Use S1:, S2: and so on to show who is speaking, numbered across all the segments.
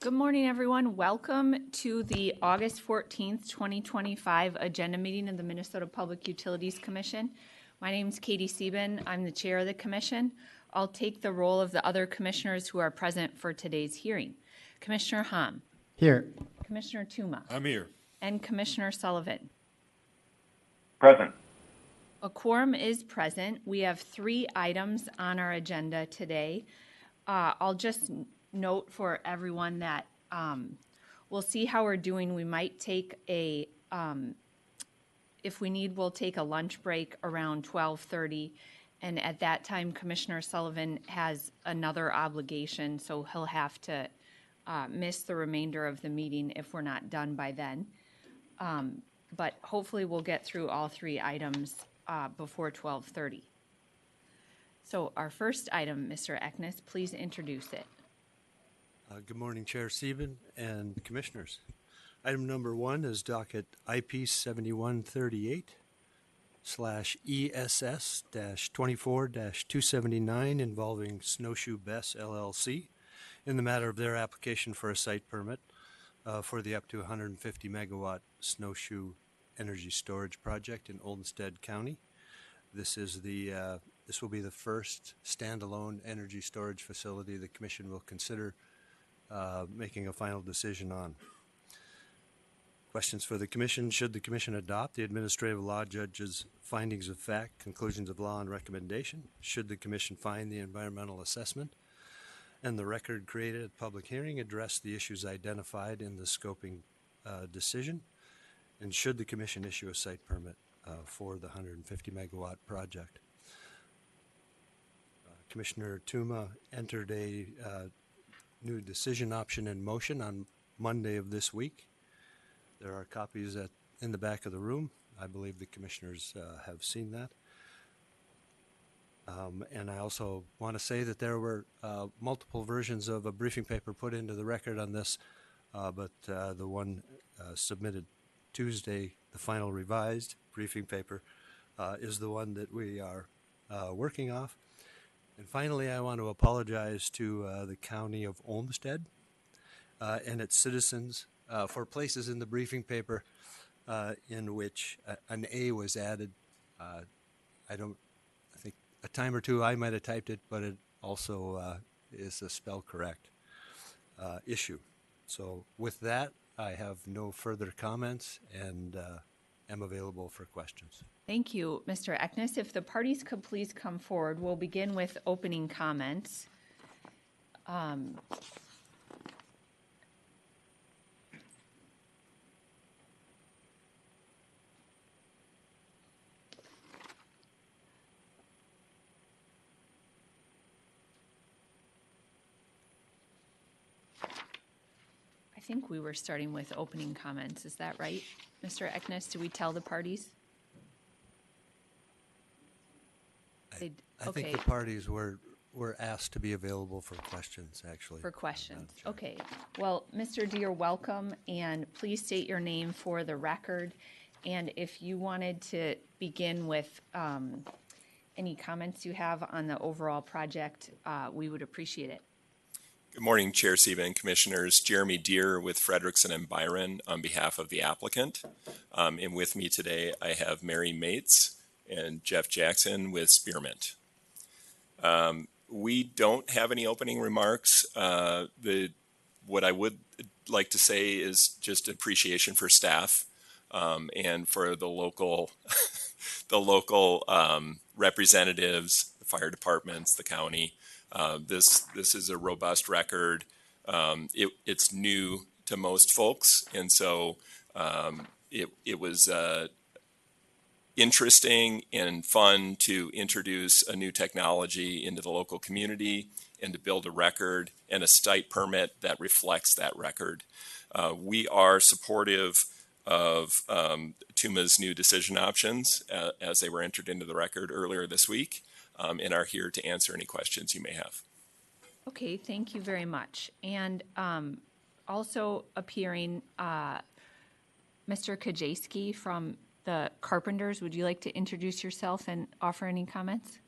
S1: Good morning, everyone. Welcome to the August 14th, 2025 agenda meeting of the Minnesota Public Utilities Commission. My name is Katie Sieben. I'm the chair of the commission. I'll take the role of the other commissioners who are present for today's hearing. Commissioner Hom.
S2: Here.
S1: Commissioner Tuma.
S3: I'm here.
S1: And Commissioner Sullivan.
S4: Present.
S1: A quorum is present. We have 3 items on our agenda today. I'll just note for everyone that we'll see how we're doing. We might take a, if we need, we'll take a lunch break around 12:30. And at that time, Commissioner Sullivan has another obligation, so he'll have to miss the remainder of the meeting if we're not done by then. But hopefully we'll get through all 3 items before 12:30. So our first item, Mr. Eckness, please introduce it.
S5: Good morning, Chair Sieben and Commissioners. Item number 1 is docket IP 7138/ESS-24-279 involving Snowshoe BESS LLC in the matter of their application for a site permit for the up to 150 megawatt Snowshoe energy storage project in Olmsted County. This is this will be the first standalone energy storage facility the Commission will consider making a final decision on. Questions for the Commission. Should the Commission adopt the Administrative Law Judge's findings of fact, conclusions of law, and recommendation? Should the Commission find the environmental assessment and the record created at public hearing address the issues identified in the scoping decision? And should the Commission issue a site permit for the 150 megawatt project? Commissioner Tuma entered a new decision option in motion on Monday of this week. There are copies in the back of the room. I believe the commissioners have seen that. And I also want to say that there were multiple versions of a briefing paper put into the record on this, but the one submitted Tuesday, the final revised briefing paper, is the one that we are working off. And finally, I want to apologize to the County of Olmsted and its citizens for places in the briefing paper in which an A was added. I think a time or two I might have typed it, but it also is a spell correct issue. So with that, I have no further comments and am available for questions.
S1: Thank you, Mr. Eckness. If the parties could please come forward, we'll begin with opening comments. I think we were starting with opening comments. Is that right, Mr. Eckness? Do we tell the parties?
S5: I think the parties were asked to be available for questions, actually.
S1: For questions. Okay. Well, Mr. Deere, welcome, and please state your name for the record. And if you wanted to begin with any comments you have on the overall project, we would appreciate it.
S3: Good morning, Chair Sieben and Commissioners. Jeremy Deere with Frederickson and Byron on behalf of the applicant. And with me today, I have Mary Mates and Jeff Jackson with Spearmint. We don't have any opening remarks. What I would like to say is just appreciation for staff and for the local representatives, the fire departments, the county. This is a robust record. It's new to most folks, and so it was interesting and fun to introduce a new technology into the local community and to build a record and a site permit that reflects that record. We are supportive of TUMA's new decision options as they were entered into the record earlier this week, and are here to answer any questions you may have.
S1: Okay, thank you very much. And also appearing, Mr. Kajewski from the Carpenters. Would you like to introduce yourself and offer any comments?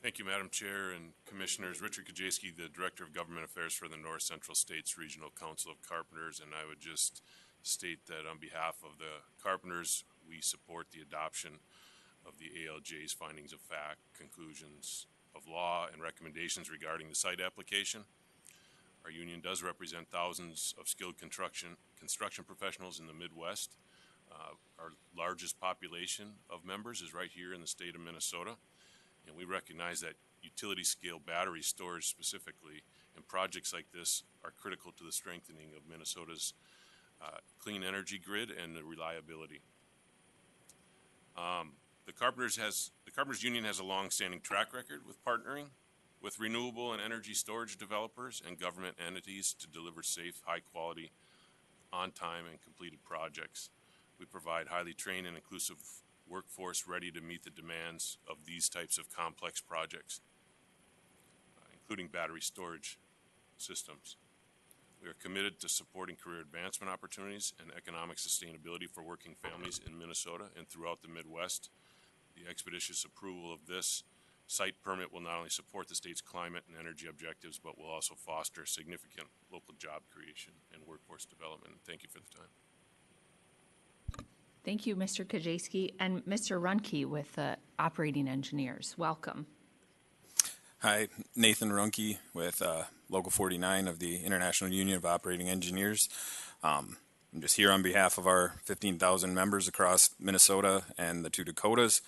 S2: Thank you, Madam Chair and Commissioners. Richard Kajewski, the Director of Government Affairs for the North Central States Regional Council of Carpenters, and I would just state that on behalf of the carpenters, we support the adoption of the ALJ's findings of fact, conclusions of law, and recommendations regarding the site application. Our union does represent thousands of skilled construction professionals in the Midwest. Our largest population of members is right here in the state of Minnesota. And we recognize that utility scale battery storage specifically and projects like this are critical to the strengthening of Minnesota's clean energy grid and the reliability. The Carpenters Union has a long-standing track record with partnering with renewable and energy storage developers and government entities to deliver safe, high-quality, on-time, and completed projects. We provide highly trained and inclusive workforce ready to meet the demands of these types of complex projects, including battery storage systems. We are committed to supporting career advancement opportunities and economic sustainability for working families in Minnesota and throughout the Midwest. The expeditious approval of this site permit will not only support the state's climate and energy objectives, but will also foster significant local job creation and workforce development. Thank you for the time.
S1: Thank you, Mr. Kajewski. And Mr. Runke with the operating engineers. Welcome.
S6: Hi, Nathan Runke with Local 49 of the International Union of Operating Engineers. I'm just here on behalf of our 15,000 members across Minnesota and the two Dakotas.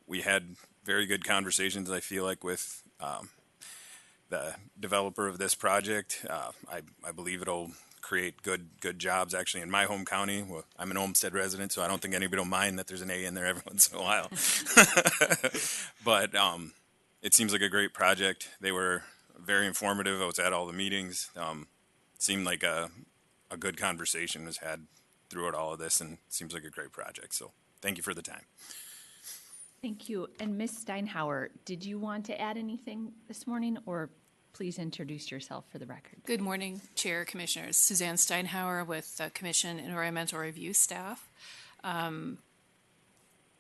S6: We had very good conversations, I feel like, with the developer of this project. I believe it'll create good jobs actually in my home county. Well, I'm an Olmsted resident, so I don't think anybody will mind that there's an A in there every once in a while. But it seems like a great project. They were very informative. I was at all the meetings. Seemed like a good conversation was had throughout all of this, and seems like a great project. So thank you for the time.
S1: Thank you. And Ms. Steinhauer, did you want to add anything this morning, or please introduce yourself for the record?
S7: Good morning, Chair, Commissioners. Suzanne Steinhauer with Commission Environmental Review staff. Do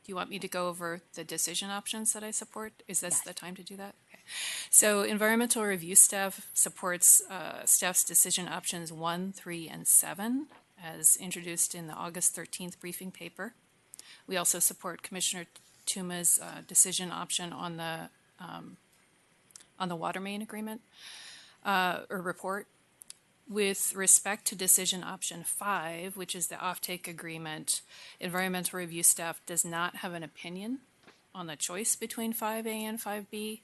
S7: you want me to go over the decision options that I support? Is this the time to do that? Okay. So Environmental Review staff supports staff's decision options 1, 3, and 7 as introduced in the August 13th briefing paper. We also support Commissioner Tuma's decision option on the water main agreement or report. With respect to decision option 5, which is the offtake agreement, Environmental Review staff does not have an opinion on the choice between 5A and 5B.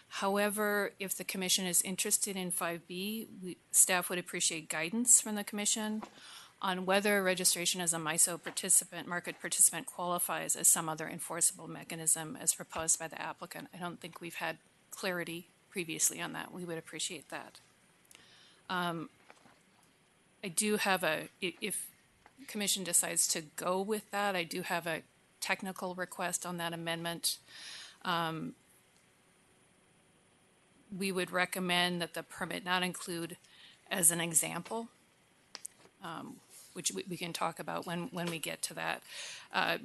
S7: However, if the Commission is interested in 5B, staff would appreciate guidance from the Commission on whether registration as a MISO participant, market participant, qualifies as some other enforceable mechanism as proposed by the applicant. I don't think we've had clarity previously on that. We would appreciate that. I do have if Commission decides to go with that, I do have a technical request on that amendment. We would recommend that the permit not include as an example, which we can talk about when we get to that.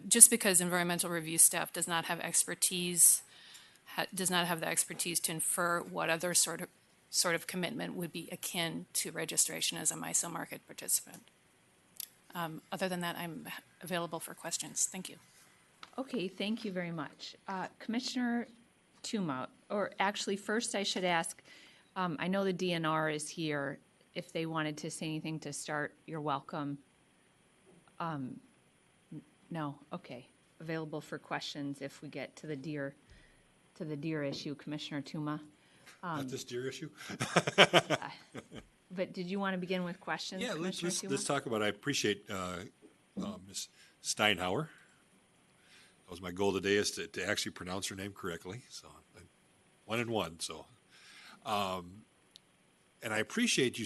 S7: Just because Environmental Review staff does not have expertise, does not have the expertise to infer what other sort of commitment would be akin to registration as a MISO market participant. Other than that, I'm available for questions. Thank you.
S1: Okay, thank you very much. Commissioner Tuma, or actually first I should ask, I know the DNR is here. If they wanted to say anything to start, you're welcome. No, okay. Available for questions if we get to the deer issue, Commissioner Tuma.
S8: Not this deer issue?
S1: But did you want to begin with questions?
S8: Yeah,
S1: Commissioner Tuma?
S8: let's talk about it. I appreciate Ms. Steinhauer. That was my goal today, is to actually pronounce her name correctly. So I'm 1 and 1. So, and I appreciate you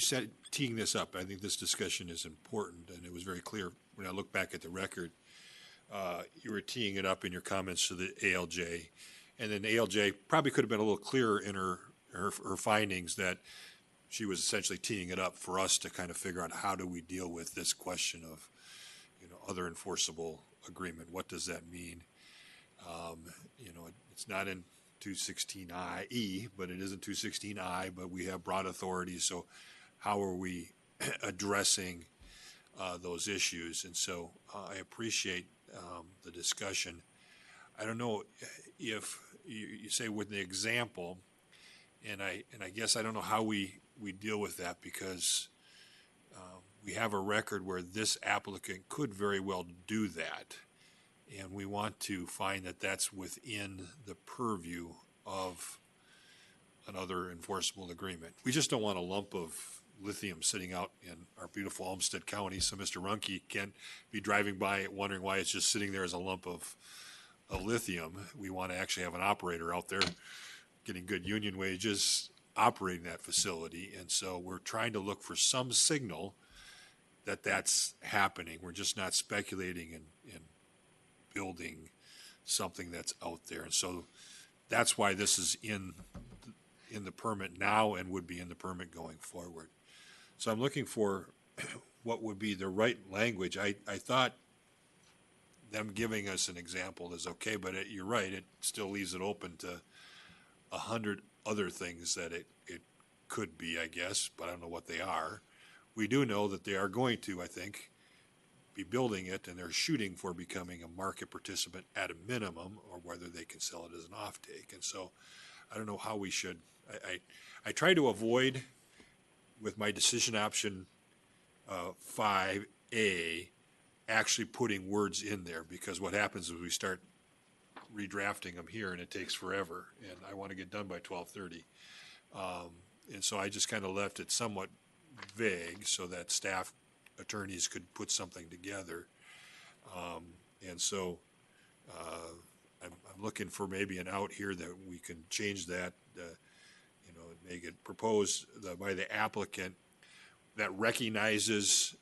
S8: teeing this up. I think this discussion is important, and it was very clear when I look back at the record. You were teeing it up in your comments to the ALJ, and then ALJ probably could have been a little clearer in her findings that she was essentially teeing it up for us to kind of figure out how do we deal with this question of, other enforceable agreement. What does that mean? It's not in 216I, but it isn't 216I, but we have broad authority, so how are we addressing those issues? And so I appreciate the discussion. I don't know if you say with the example, and I guess I don't know how we deal with that, because we have a record where this applicant could very well do that. And we want to find that that's within the purview of another enforceable agreement. We just don't want a lump of lithium sitting out in our beautiful Olmsted County, so Mr. Runke can't be driving by it wondering why it's just sitting there as a lump of lithium. We want to actually have an operator out there getting good union wages, operating that facility. And so we're trying to look for some signal that that's happening. We're just not speculating and building something that's out there. And so that's why this is in the permit now and would be in the permit going forward. So I'm looking for what would be the right language. I thought them giving us an example is okay, but you're right, it still leaves it open to 100 other things that it could be, I guess, but I don't know what they are. We do know that they are going to, I think, be building it, and they're shooting for becoming a market participant at a minimum, or whether they can sell it as an offtake. And so I don't know how we should, I try to avoid, with my decision option 5A, actually putting words in there, because what happens is we start redrafting them here and it takes forever, and I want to get done by 12:30. And so I just kind of left it somewhat vague so that staff attorneys could put something together. And so I'm looking for maybe an out here that we can change that, make it proposed by the applicant that recognizes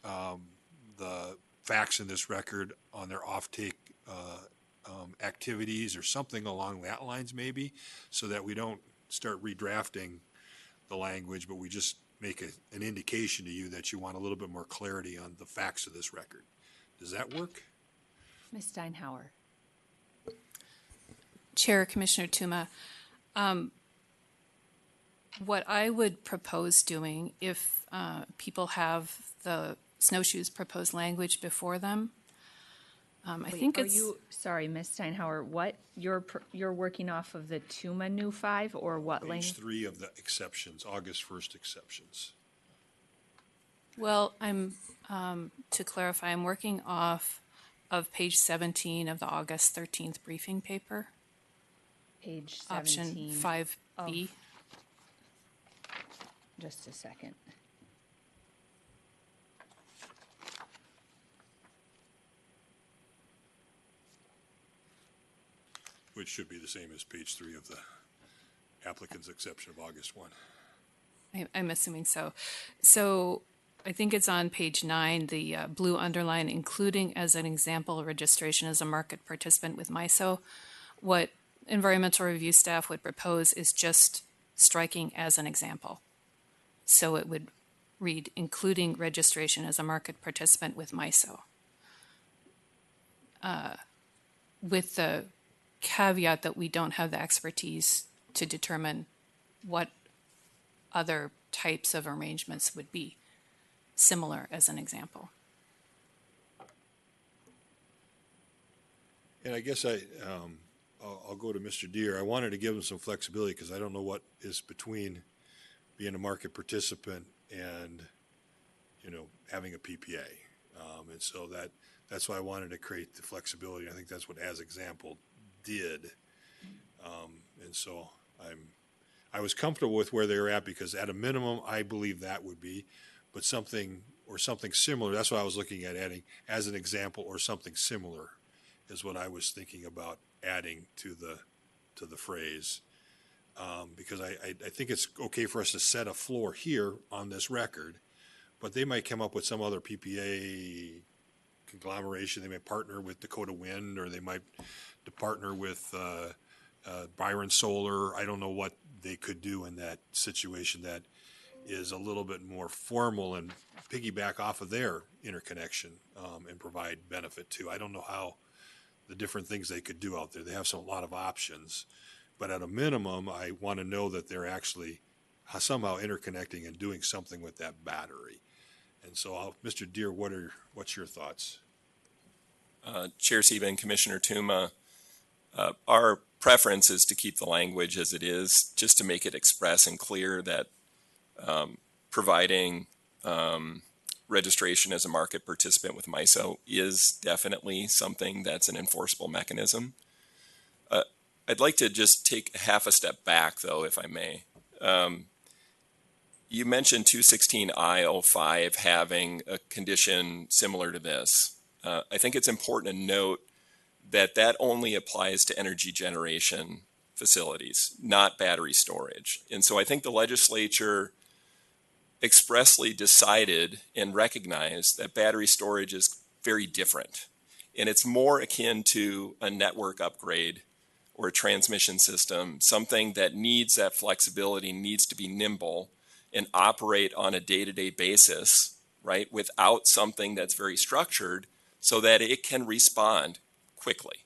S8: the facts in this record on their offtake activities, or something along that lines maybe, so that we don't start redrafting the language, but we just make an indication to you that you want a little bit more clarity on the facts of this record. Does that work?
S1: Ms. Steinhauer.
S7: Chair, Commissioner Tuma, what I would propose doing, if people have the Snowshoe's proposed language before them, I think
S1: Are
S7: it's...
S1: you, sorry, Ms. Steinhauer, what, you're working off of the Tuma new 5, or what
S8: Page
S1: language?
S8: 3 of the exceptions, August 1st exceptions.
S7: Well, to clarify, I'm working off of page 17 of the August 13th briefing paper,
S1: Page
S7: option
S1: 17.
S7: 5B.
S1: Just a second.
S8: Which should be the same as page 3 of the applicant's exception of August 1.
S7: I'm assuming so. So I think it's on page 9, the blue underline, including as an example registration as a market participant with MISO. What environmental review staff would propose is just striking as an example. So it would read, including registration as a market participant with MISO. With the caveat that we don't have the expertise to determine what other types of arrangements would be similar as an example.
S8: And I guess I'll go to Mr. Deere. I wanted to give him some flexibility, because I don't know what is between being a market participant and, having a PPA. And so that's why I wanted to create the flexibility. I think that's what as example did. And so I was comfortable with where they were at, because at a minimum, I believe that would be, but something similar. That's why I was looking at adding as an example, or something similar is what I was thinking about adding to the phrase. Because I think it's okay for us to set a floor here on this record, but they might come up with some other PPA conglomeration. They may partner with Dakota Wind, or they might partner with Byron Solar. I don't know what they could do in that situation that is a little bit more formal and piggyback off of their interconnection and provide benefit too. I don't know how the different things they could do out there. They have a lot of options, but at a minimum, I want to know that they're actually somehow interconnecting and doing something with that battery. And so, Mr. Deere, what's your thoughts?
S3: Chair Sieben, Commissioner Tuma, our preference is to keep the language as it is, just to make it express and clear that providing registration as a market participant with MISO is definitely something that's an enforceable mechanism. I'd like to just take half a step back, though, if I may. You mentioned 216I05 having a condition similar to this. I think it's important to note that that only applies to energy generation facilities, not battery storage. And so I think the legislature expressly decided and recognized that battery storage is very different. And it's more akin to a network upgrade or a transmission system, something that needs that flexibility, needs to be nimble and operate on a day-to-day basis, right, without something that's very structured so that it can respond quickly.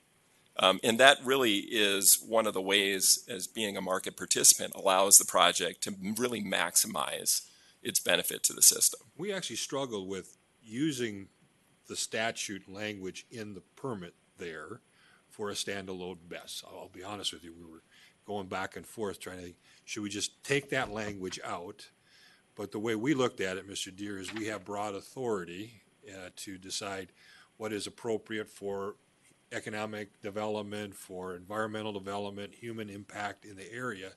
S3: And that really is one of the ways, as being a market participant, allows the project to really maximize its benefit to the system.
S8: We actually struggled with using the statute language in the permit there for a standalone BESS. I'll be honest with you, we were going back and forth trying to, should we just take that language out? But the way we looked at it, Mr. Deere, is we have broad authority to decide what is appropriate for economic development, for environmental development, human impact in the area.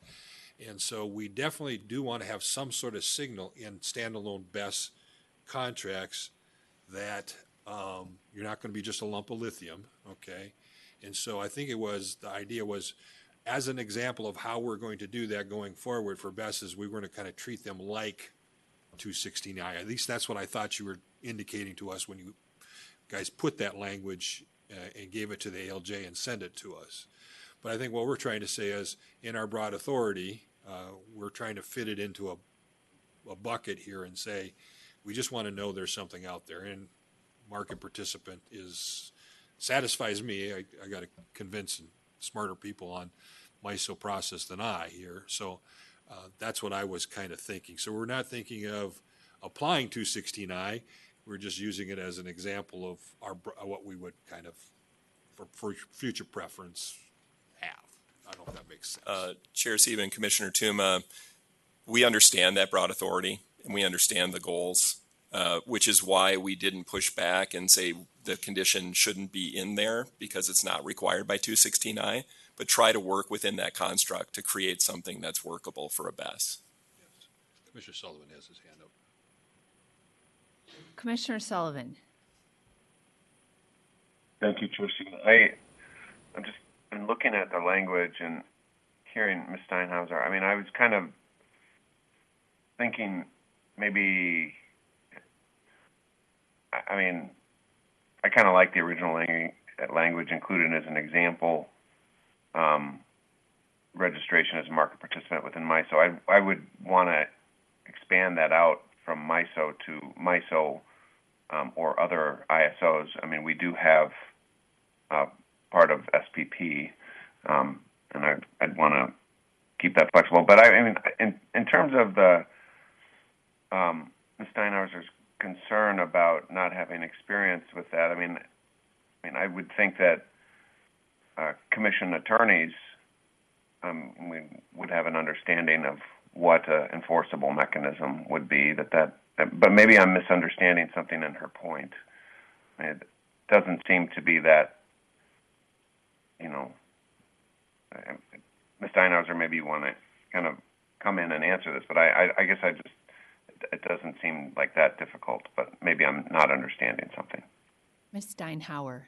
S8: And so we definitely do want to have some sort of signal in standalone BESS contracts that you're not going to be just a lump of lithium, okay? And so I think the idea was, as an example of how we're going to do that going forward for BESSes, we were going to kind of treat them like 216I. At least that's what I thought you were indicating to us when you guys put that language and gave it to the ALJ and sent it to us. But I think what we're trying to say is, in our broad authority, we're trying to fit it into a bucket here and say, we just want to know there's something out there. And market participant satisfies me. I got to convince smarter people on MISO process than I here. So that's what I was kind of thinking. So we're not thinking of applying 216I. We're just using it as an example of what we would kind of, for future preference, have. I don't know if that makes sense.
S3: Chair Sieben, Commissioner Tuma, we understand that broad authority and we understand the goals, which is why we didn't push back and say the condition shouldn't be in there because it's not required by 216I, but try to work within that construct to create something that's workable for a BESS.
S8: Yes. Commissioner Sullivan has his hand up.
S1: Commissioner Sullivan.
S9: Thank you, Tracy. I'm just been looking at the language and hearing Ms. Steinhauser. I mean, I was kind of thinking maybe, I mean, I kind of like the original language included as an example, registration as a market participant within MISO. I would want to expand that out from MISO to MISO or other ISOs. I mean, we do have part of SPP, and I'd want to keep that flexible. But I mean, in terms of the Ms. Steinhauser's concern about not having experience with that, I mean, I would think that commission attorneys we would have an understanding of what an enforceable mechanism would be. But maybe I'm misunderstanding something in her point. It doesn't seem to be that, you know, Ms. Steinhauser, maybe you want to kind of come in and answer this, but I guess it doesn't seem like that difficult, but maybe I'm not understanding something.
S1: Ms. Steinhauer.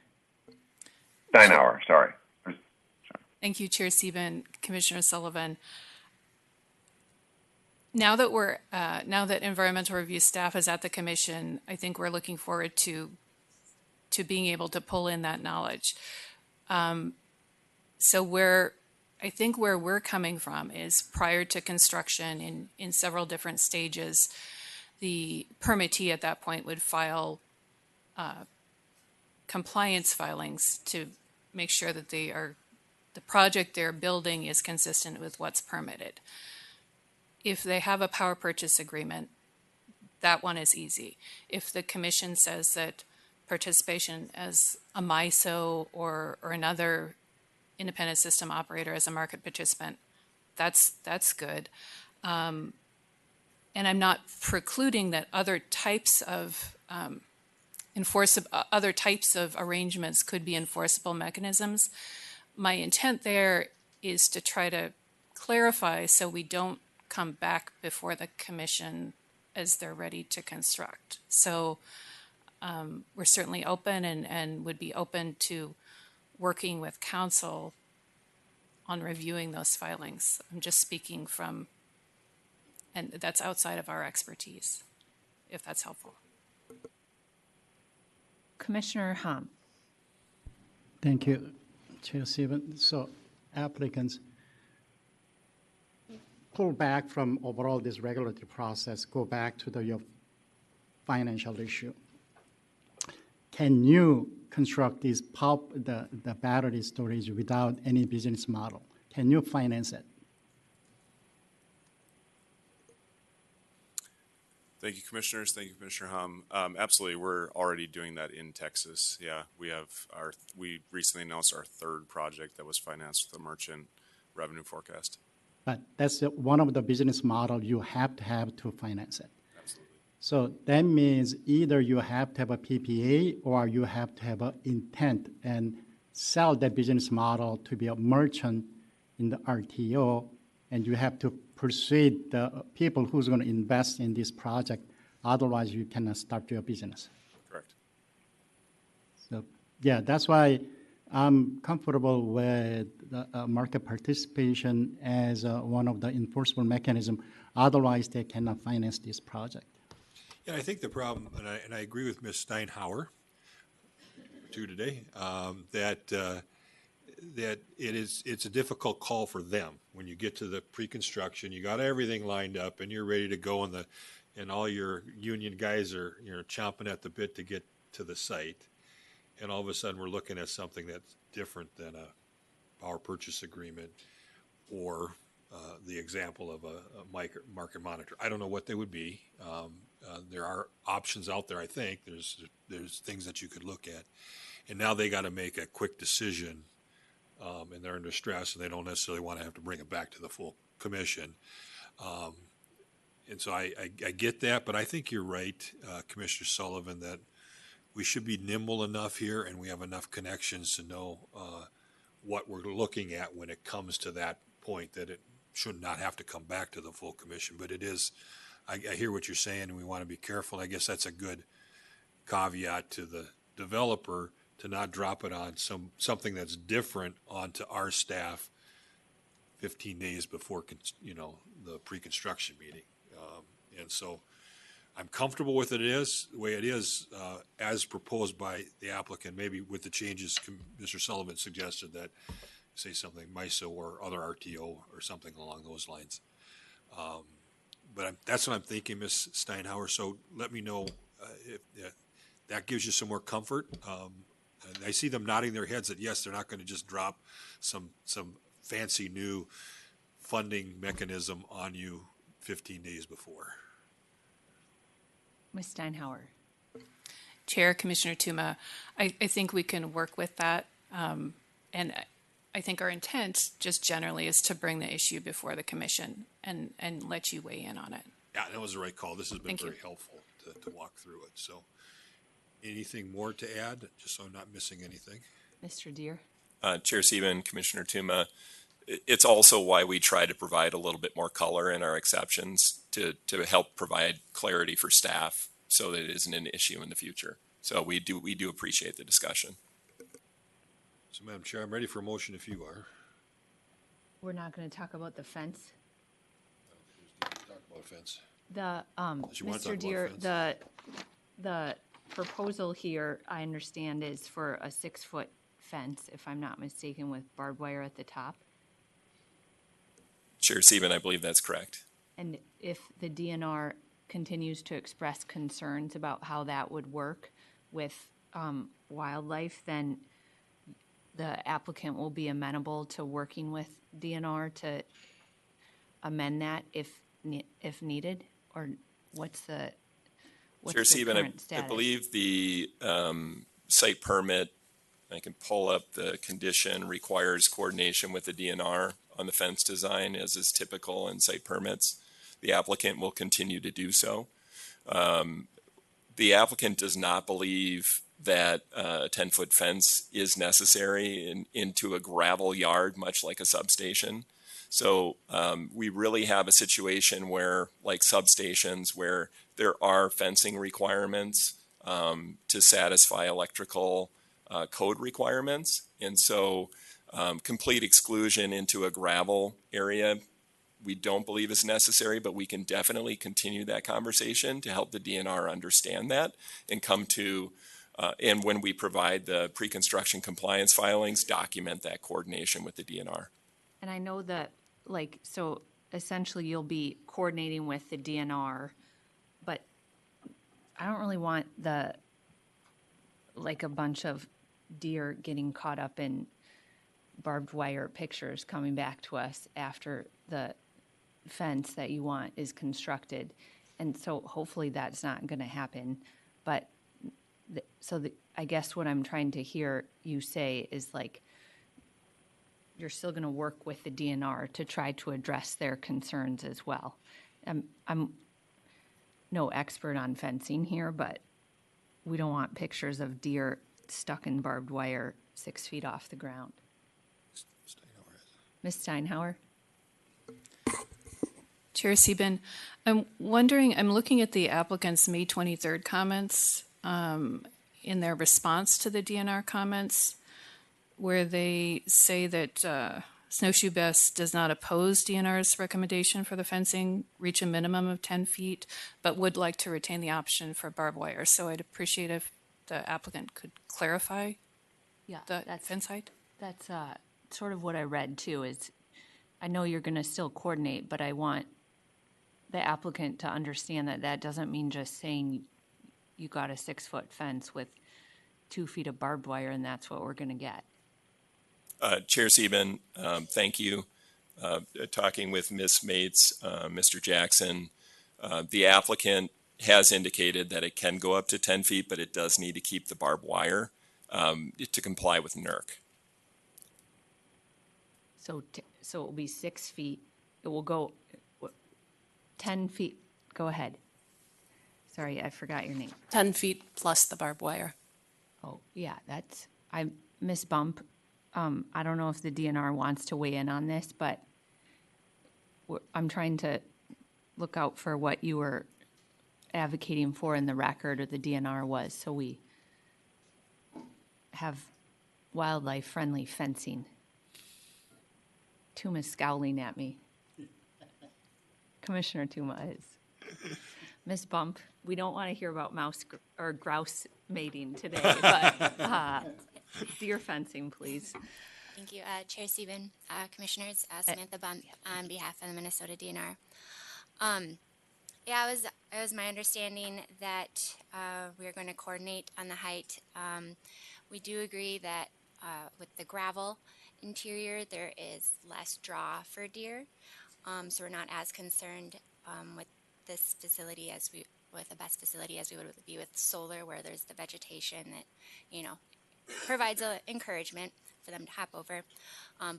S9: Steinhauer, sorry.
S7: Thank you, Chair Sieben, Commissioner Sullivan. Now that environmental review staff is at the commission, I think we're looking forward to being able to pull in that knowledge. So I think where we're coming from is prior to construction in several different stages, the permittee at that point would file compliance filings to make sure that the the project they're building is consistent with what's permitted. If they have a power purchase agreement, that one is easy. If the commission says that participation as a MISO or another independent system operator as a market participant, that's good. And I'm not precluding that other types of other types of arrangements could be enforceable mechanisms. My intent there is to try to clarify so we don't come back before the commission as they're ready to construct. So we're certainly open and would be open to working with council on reviewing those filings. I'm just speaking from, and that's outside of our expertise, if that's helpful.
S1: Commissioner Hom.
S10: Thank you, Chair Stephen. So applicants pull back from overall this regulatory process, go back to your financial issue. Can you construct this the battery storage without any business model? Can you finance it?
S11: Thank you, commissioners. Thank you, Commissioner Hum. Absolutely, we're already doing that in Texas. Yeah, we recently announced our third project that was financed with a merchant revenue forecast.
S10: But that's one of the business model you have to finance it.
S11: Absolutely.
S10: So that means either you have to have a PPA or you have to have an intent and sell that business model to be a merchant in the RTO, and you have to persuade the people who's going to invest in this project. Otherwise, you cannot start your business.
S11: Correct.
S10: So yeah, that's why I'm comfortable with the market participation as one of the enforceable mechanism. Otherwise, they cannot finance this project.
S8: Yeah, I think the problem, and I agree with Ms. Steinhauer, too, today, that it's a difficult call for them when you get to the pre-construction. You got everything lined up and you're ready to go, and all your union guys are chomping at the bit to get to the site, and all of a sudden we're looking at something that's different than a power purchase agreement or the example of a market monitor. I don't know what they would be. There are options out there. I think there's things that you could look at, and now they got to make a quick decision. And they're under stress, and they don't necessarily want to have to bring it back to the full commission. And so I get that, but I think you're right, Commissioner Sullivan, that we should be nimble enough here, and we have enough connections to know what we're looking at when it comes to that point, that it should not have to come back to the full commission. But it is, I hear what you're saying, and we want to be careful. I guess that's a good caveat to the developer, to not drop it on something that's different onto our staff 15 days before the pre-construction meeting. And so I'm comfortable with it the way it is, as proposed by the applicant, maybe with the changes Mr. Sullivan suggested, that say something MISO or other RTO or something along those lines. But that's what I'm thinking, Ms. Steinhauer. So let me know if that gives you some more comfort. And I see them nodding their heads that yes, they're not going to just drop some fancy new funding mechanism on you 15 days before.
S1: Ms. Steinhauer.
S7: Chair, Commissioner Tuma, I think we can work with that. And I think our intent just generally is to bring the issue before the commission and let you weigh in on it.
S8: Yeah, that was the right call. This has been
S7: Thank
S8: very
S7: you.
S8: helpful to walk through it. So anything more to add, just so I'm not missing anything?
S1: Mr. Deere.
S3: Chair Stephen, Commissioner Tuma, it's also why we try to provide a little bit more color in our exceptions to help provide clarity for staff so that it isn't an issue in the future. So we do appreciate the discussion.
S8: So, Madam Chair, I'm ready for a motion if you are.
S1: We're not going to talk about the fence.
S8: Talk about a fence.
S1: The
S8: Unless you want to talk
S1: Mr.
S8: about
S1: Deere,
S8: fence.
S1: the proposal here, I understand, is for a 6-foot fence, if I'm not mistaken, with barbed wire at the top.
S3: Chair Stephen, I believe that's correct.
S1: And if the DNR continues to express concerns about how that would work with wildlife, then the applicant will be amenable to working with DNR to amend that if needed, or what's the
S3: Chair Sieben,
S1: current
S3: I
S1: status?
S3: believe the site permit, I can pull up the condition, requires coordination with the DNR on the fence design, as is typical in site permits. The applicant will continue to do so. The applicant does not believe that a 10-foot fence is necessary into a gravel yard, much like a substation. So we really have a situation where, like substations, where there are fencing requirements to satisfy electrical code requirements. And so complete exclusion into a gravel area we don't believe is necessary, but we can definitely continue that conversation to help the DNR understand that and come to, and when we provide the pre-construction compliance filings, document that coordination with the DNR.
S1: And I know that, like, so essentially you'll be coordinating with the DNR, but I don't really want like a bunch of deer getting caught up in barbed wire pictures coming back to us after the fence that you want is constructed. And so hopefully that's not going to happen. But I guess what I'm trying to hear you say is, like, you're still going to work with the DNR to try to address their concerns as well. I'm no expert on fencing here, but we don't want pictures of deer stuck in barbed wire 6 feet off the ground. Ms. Steinhauer?
S7: Chair Sieben, I'm wondering, I'm looking at the applicant's May 23rd comments in their response to the DNR comments, where they say that Snowshoe BESS does not oppose DNR's recommendation for the fencing, reach a minimum of 10 feet, but would like to retain the option for barbed wire. So I'd appreciate if the applicant could clarify the fence height.
S1: That's sort of what I read too, is I know you're going to still coordinate, but I want the applicant to understand that that doesn't mean just saying you got a 6-foot fence with 2 feet of barbed wire and that's what we're going to get.
S3: Chair Sieben, thank you. Talking with Ms. Mates, Mr. Jackson, the applicant has indicated that it can go up to 10 feet, but it does need to keep the barbed wire to comply with NERC.
S1: So it will be 6 feet. It will go 10 feet. Go ahead. Sorry, I forgot your name.
S12: 10 feet plus the barbed wire.
S1: Oh, yeah, Miss Bump. I don't know if the DNR wants to weigh in on this, but I'm trying to look out for what you were advocating for in the record, or the DNR was, so we have wildlife-friendly fencing. Tuma's scowling at me. Commissioner Tuma is. Ms. Bump, we don't want to hear about mouse or grouse mating today, but deer fencing, please.
S13: Thank you, Chair Sieben, Commissioners, Samantha Bump on behalf of the Minnesota DNR. Yeah, it was my understanding that we are going to coordinate on the height. We do agree that with the gravel interior, there is less draw for deer, so we're not as concerned with this facility with a BESS facility as we would be with solar, where there's the vegetation that, provides an encouragement for them to hop over.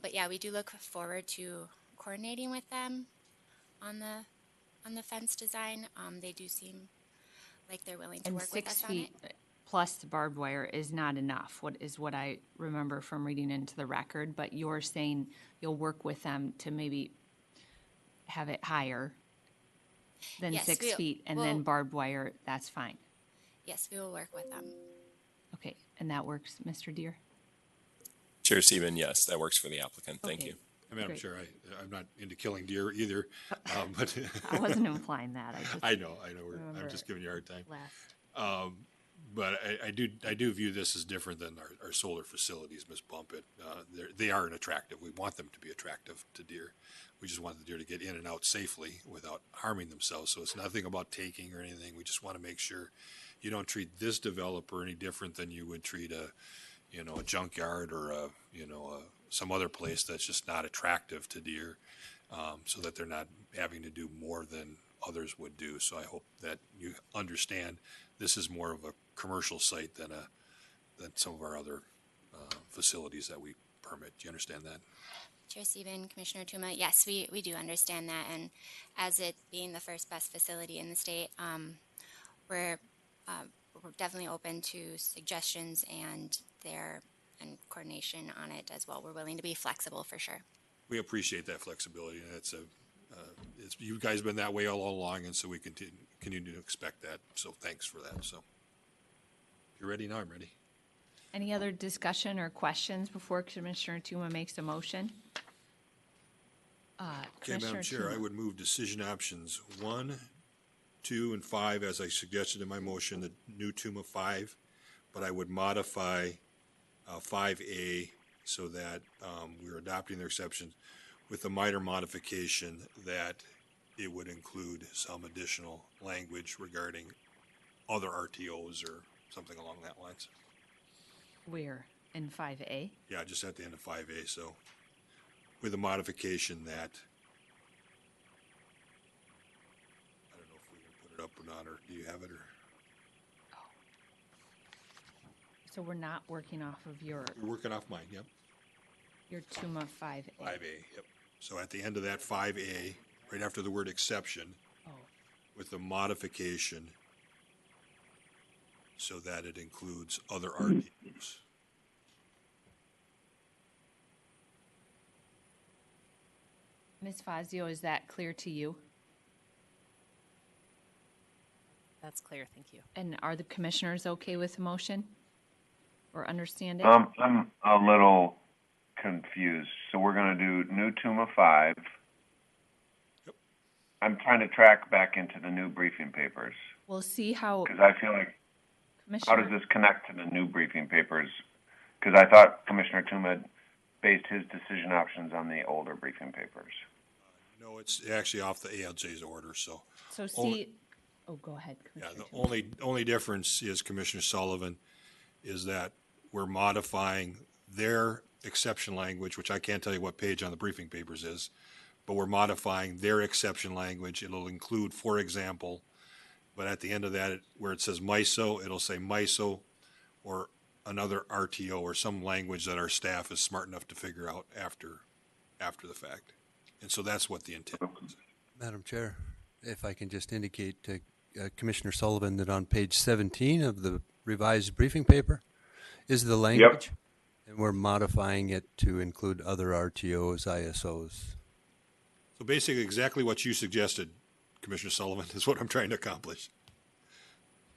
S13: But yeah, we do look forward to coordinating with them on the fence design. They do seem like they're willing to work with us on it.
S1: 6 feet plus the barbed wire is not enough, what I remember from reading into the record, but you're saying you'll work with them to maybe have it higher than 6 feet, and then barbed wire, that's fine.
S13: Yes, we will work with them.
S1: Okay, and that works, Mr. Deere?
S3: Chair Sieben, yes, that works for the applicant. Thank you.
S8: Madam Chair, I'm not into killing deer either, but
S1: I wasn't implying that.
S8: I know. I'm just giving you a hard time. But I do view this as different than our solar facilities, Ms. Bumpet. They are attractive. We want them to be attractive to deer. We just want the deer to get in and out safely without harming themselves. So it's nothing about taking or anything. We just want to make sure you don't treat this developer any different than you would treat a you know, a junkyard or some other place that's just not attractive to deer, so that they're not having to do more than others would do. So I hope that you understand this is more of a commercial site than some of our other facilities that we permit. Do you understand that?
S13: Chair Stephen, Commissioner Tuma, yes, we do understand that, and as it being the first BESS facility in the state, we're definitely open to suggestions and coordination on it as well. We're willing to be flexible for sure.
S8: We appreciate that flexibility, and you guys have been that way all along, and so we continue to expect that. So thanks for that. So if you're ready now, I'm ready.
S1: Any other discussion or questions before Commissioner Tuma makes a motion?
S8: Okay, Madam Chair, I would move decision options 1, 2, and 5 as I suggested in my motion, the new TUMA 5, but I would modify 5A so that we're adopting their exceptions with a minor modification that it would include some additional language regarding other RTOs or something along that lines.
S1: Where? In 5A?
S8: Yeah, just at the end of 5A, so with a modification that, I don't know if we can put it up or not, or do you have it, or?
S1: So we're not working off of your
S8: We're working off mine, yep.
S1: TUMA 5A.
S8: 5A, yep. So at the end of that 5A, right after the word exception, with the modification so that it includes other RTOs.
S1: Ms. Fazio, is that clear to you?
S12: That's clear, thank you.
S1: And are the commissioners okay with the motion? Or understand it?
S9: I'm a little confused. So we're going to do new TUMA 5.
S8: Yep.
S9: I'm trying to track back into the new briefing papers
S1: We'll see how,
S9: because I feel like, how does
S1: Commissioner,
S9: this connect to the new briefing papers? Because I thought Commissioner Tuma based his decision options on the older briefing papers.
S8: No, it's actually off the ALJ's order, so.
S1: so see, go ahead,
S8: Yeah,
S1: Commissioner.
S8: the only difference is Commissioner Sullivan is that we're modifying their exception language, which I can't tell you what page on the briefing papers is, but we're modifying their exception language. It'll include, for example, but at the end of that, where it says MISO, it'll say MISO or another RTO or some language that our staff is smart enough to figure out after the fact. And so that's what the intent is.
S5: Madam Chair, if I can just indicate to Commissioner Sullivan that on page 17 of the revised briefing paper is the language, and we're modifying it to include other RTOs, ISOs.
S8: So basically exactly what you suggested, Commissioner Sullivan, is what I'm trying to accomplish.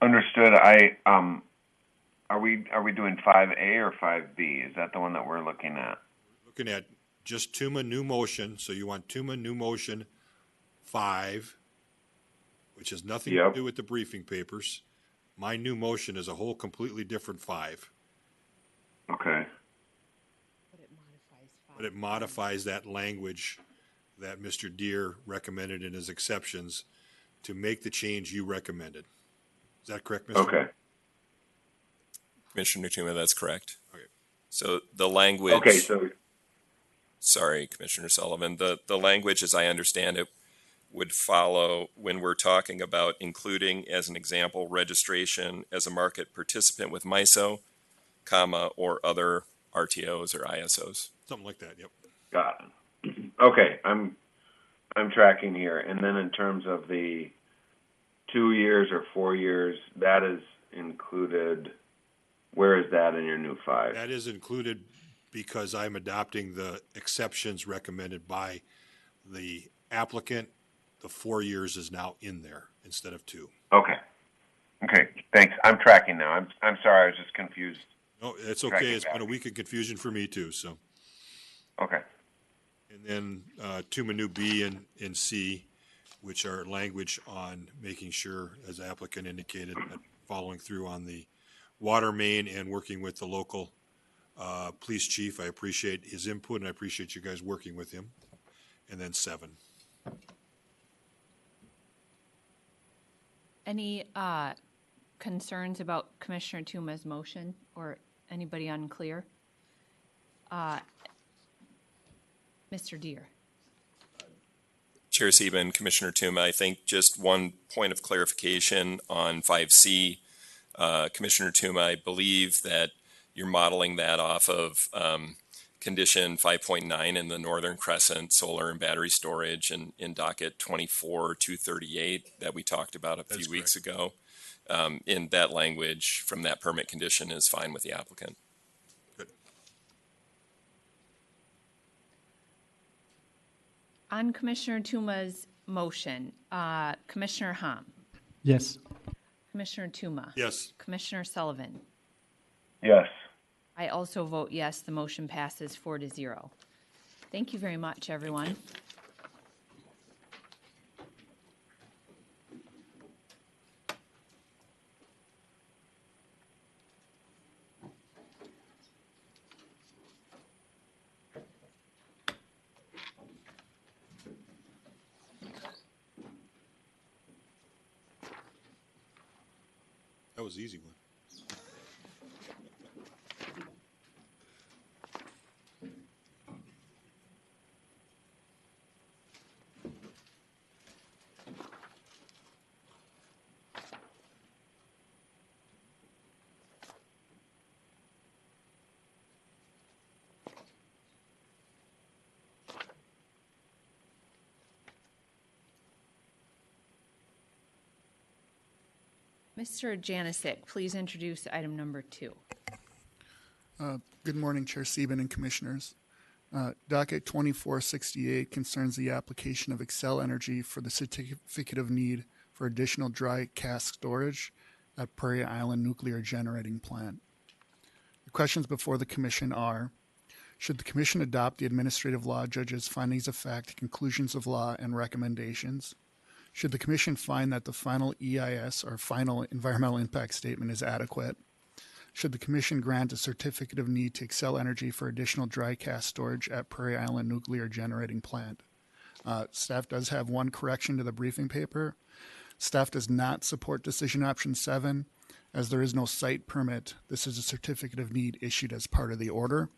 S9: Understood. Are we doing 5A or 5B? Is that the one that we're looking at?
S8: Looking at just TUMA new motion, so you want TUMA new motion 5, which has nothing to do with the briefing papers. My new motion is a whole completely different 5.
S9: Okay.
S8: But it modifies that language that Mr. Deere recommended in his exceptions to make the change you recommended. Is that correct, Mr.?
S9: Okay.
S3: Commissioner Tuma, that's correct.
S8: Okay.
S3: So the language.
S9: Okay, so
S3: Sorry, Commissioner Sullivan. The language, as I understand it, would follow when we're talking about including, as an example, registration as a market participant with MISO, comma, or other RTOs or ISOs.
S8: Something like that, yep.
S9: got it. Okay, I'm tracking here. And then in terms of the 2 years or 4 years, that is included. Where is that in your new 5?
S8: That is included because I'm adopting the exceptions recommended by the applicant. The 4 years is now in there instead of 2.
S9: Okay. Okay, thanks. I'm tracking now. I'm sorry, I was just confused.
S8: No, it's okay. It's been a week of confusion for me too, so.
S9: Okay.
S8: And then TUMA new B and C, which are language on making sure, as the applicant indicated, that following through on the water main and working with the local police chief. I appreciate his input and I appreciate you guys working with him. And then 7.
S1: Any concerns about Commissioner Tuma's motion or Anybody unclear? Mr. Deere.
S3: Chair Sieben, Commissioner Tuma, I think just one point of clarification on 5C. Commissioner Tuma, I believe that you're modeling that off of condition 5.9 in the Northern Crescent solar and battery storage and in docket 24-238 that we talked about a few weeks ago. In that language from that permit condition is fine with the applicant.
S8: Good.
S1: On Commissioner Tuma's motion, Commissioner Hom,
S10: Yes.
S1: Commissioner Tuma.
S8: Yes.
S1: Commissioner Sullivan.
S9: Yes.
S1: I also vote yes. The motion passes 4-0. Thank you very much, everyone.
S8: That was an easy one.
S1: Mr. Janisic, please introduce item number 2.
S14: Good morning, Chair Sieben and Commissioners. Docket 2468 concerns the application of Xcel Energy for the certificate of need for additional dry cask storage at Prairie Island Nuclear Generating Plant. The questions before the Commission are, should the Commission adopt the administrative law judge's findings of fact, conclusions of law, and recommendations? Should the Commission find that the final EIS or final environmental impact statement is adequate? Should the Commission grant a certificate of need to Xcel Energy for additional dry cask storage at Prairie Island Nuclear Generating Plant? Staff does have one correction to the briefing paper. Staff does not support decision option 7, as there is no site permit. This is a certificate of need issued as part of the order.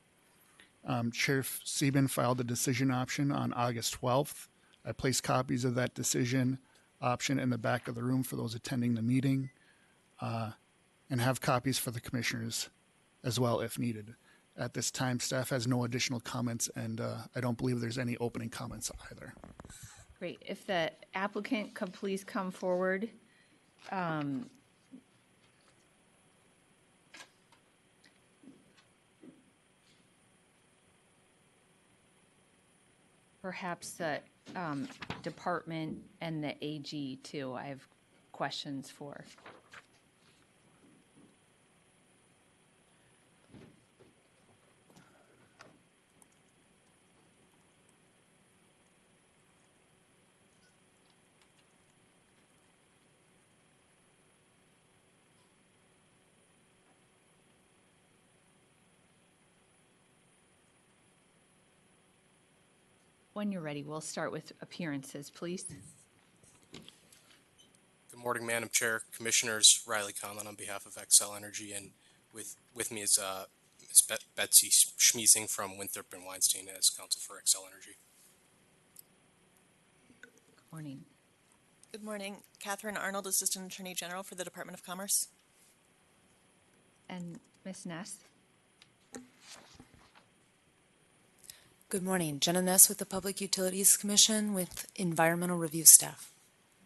S14: Chair Sieben filed a decision option on August 12th. I placed copies of that decision option in the back of the room for those attending the meeting, and have copies for the commissioners as well if needed. At this time, staff has no additional comments, and I don't believe there's any opening comments either.
S1: Great. If the applicant could please come forward. Perhaps the department and the AG too, I have questions for. When you're ready, we'll start with appearances, please.
S15: Good morning, Madam Chair, Commissioners. Riley Conlon on behalf of Xcel Energy, and with me is Ms. Betsy Schmiesing from Winthrop and Weinstein as counsel for Xcel Energy.
S1: Good morning.
S16: Good morning. Catherine Arnold, Assistant Attorney General for the Department of Commerce.
S1: And Ms. Ness?
S12: Good morning. Jenna Ness with the Public Utilities Commission with Environmental Review Staff.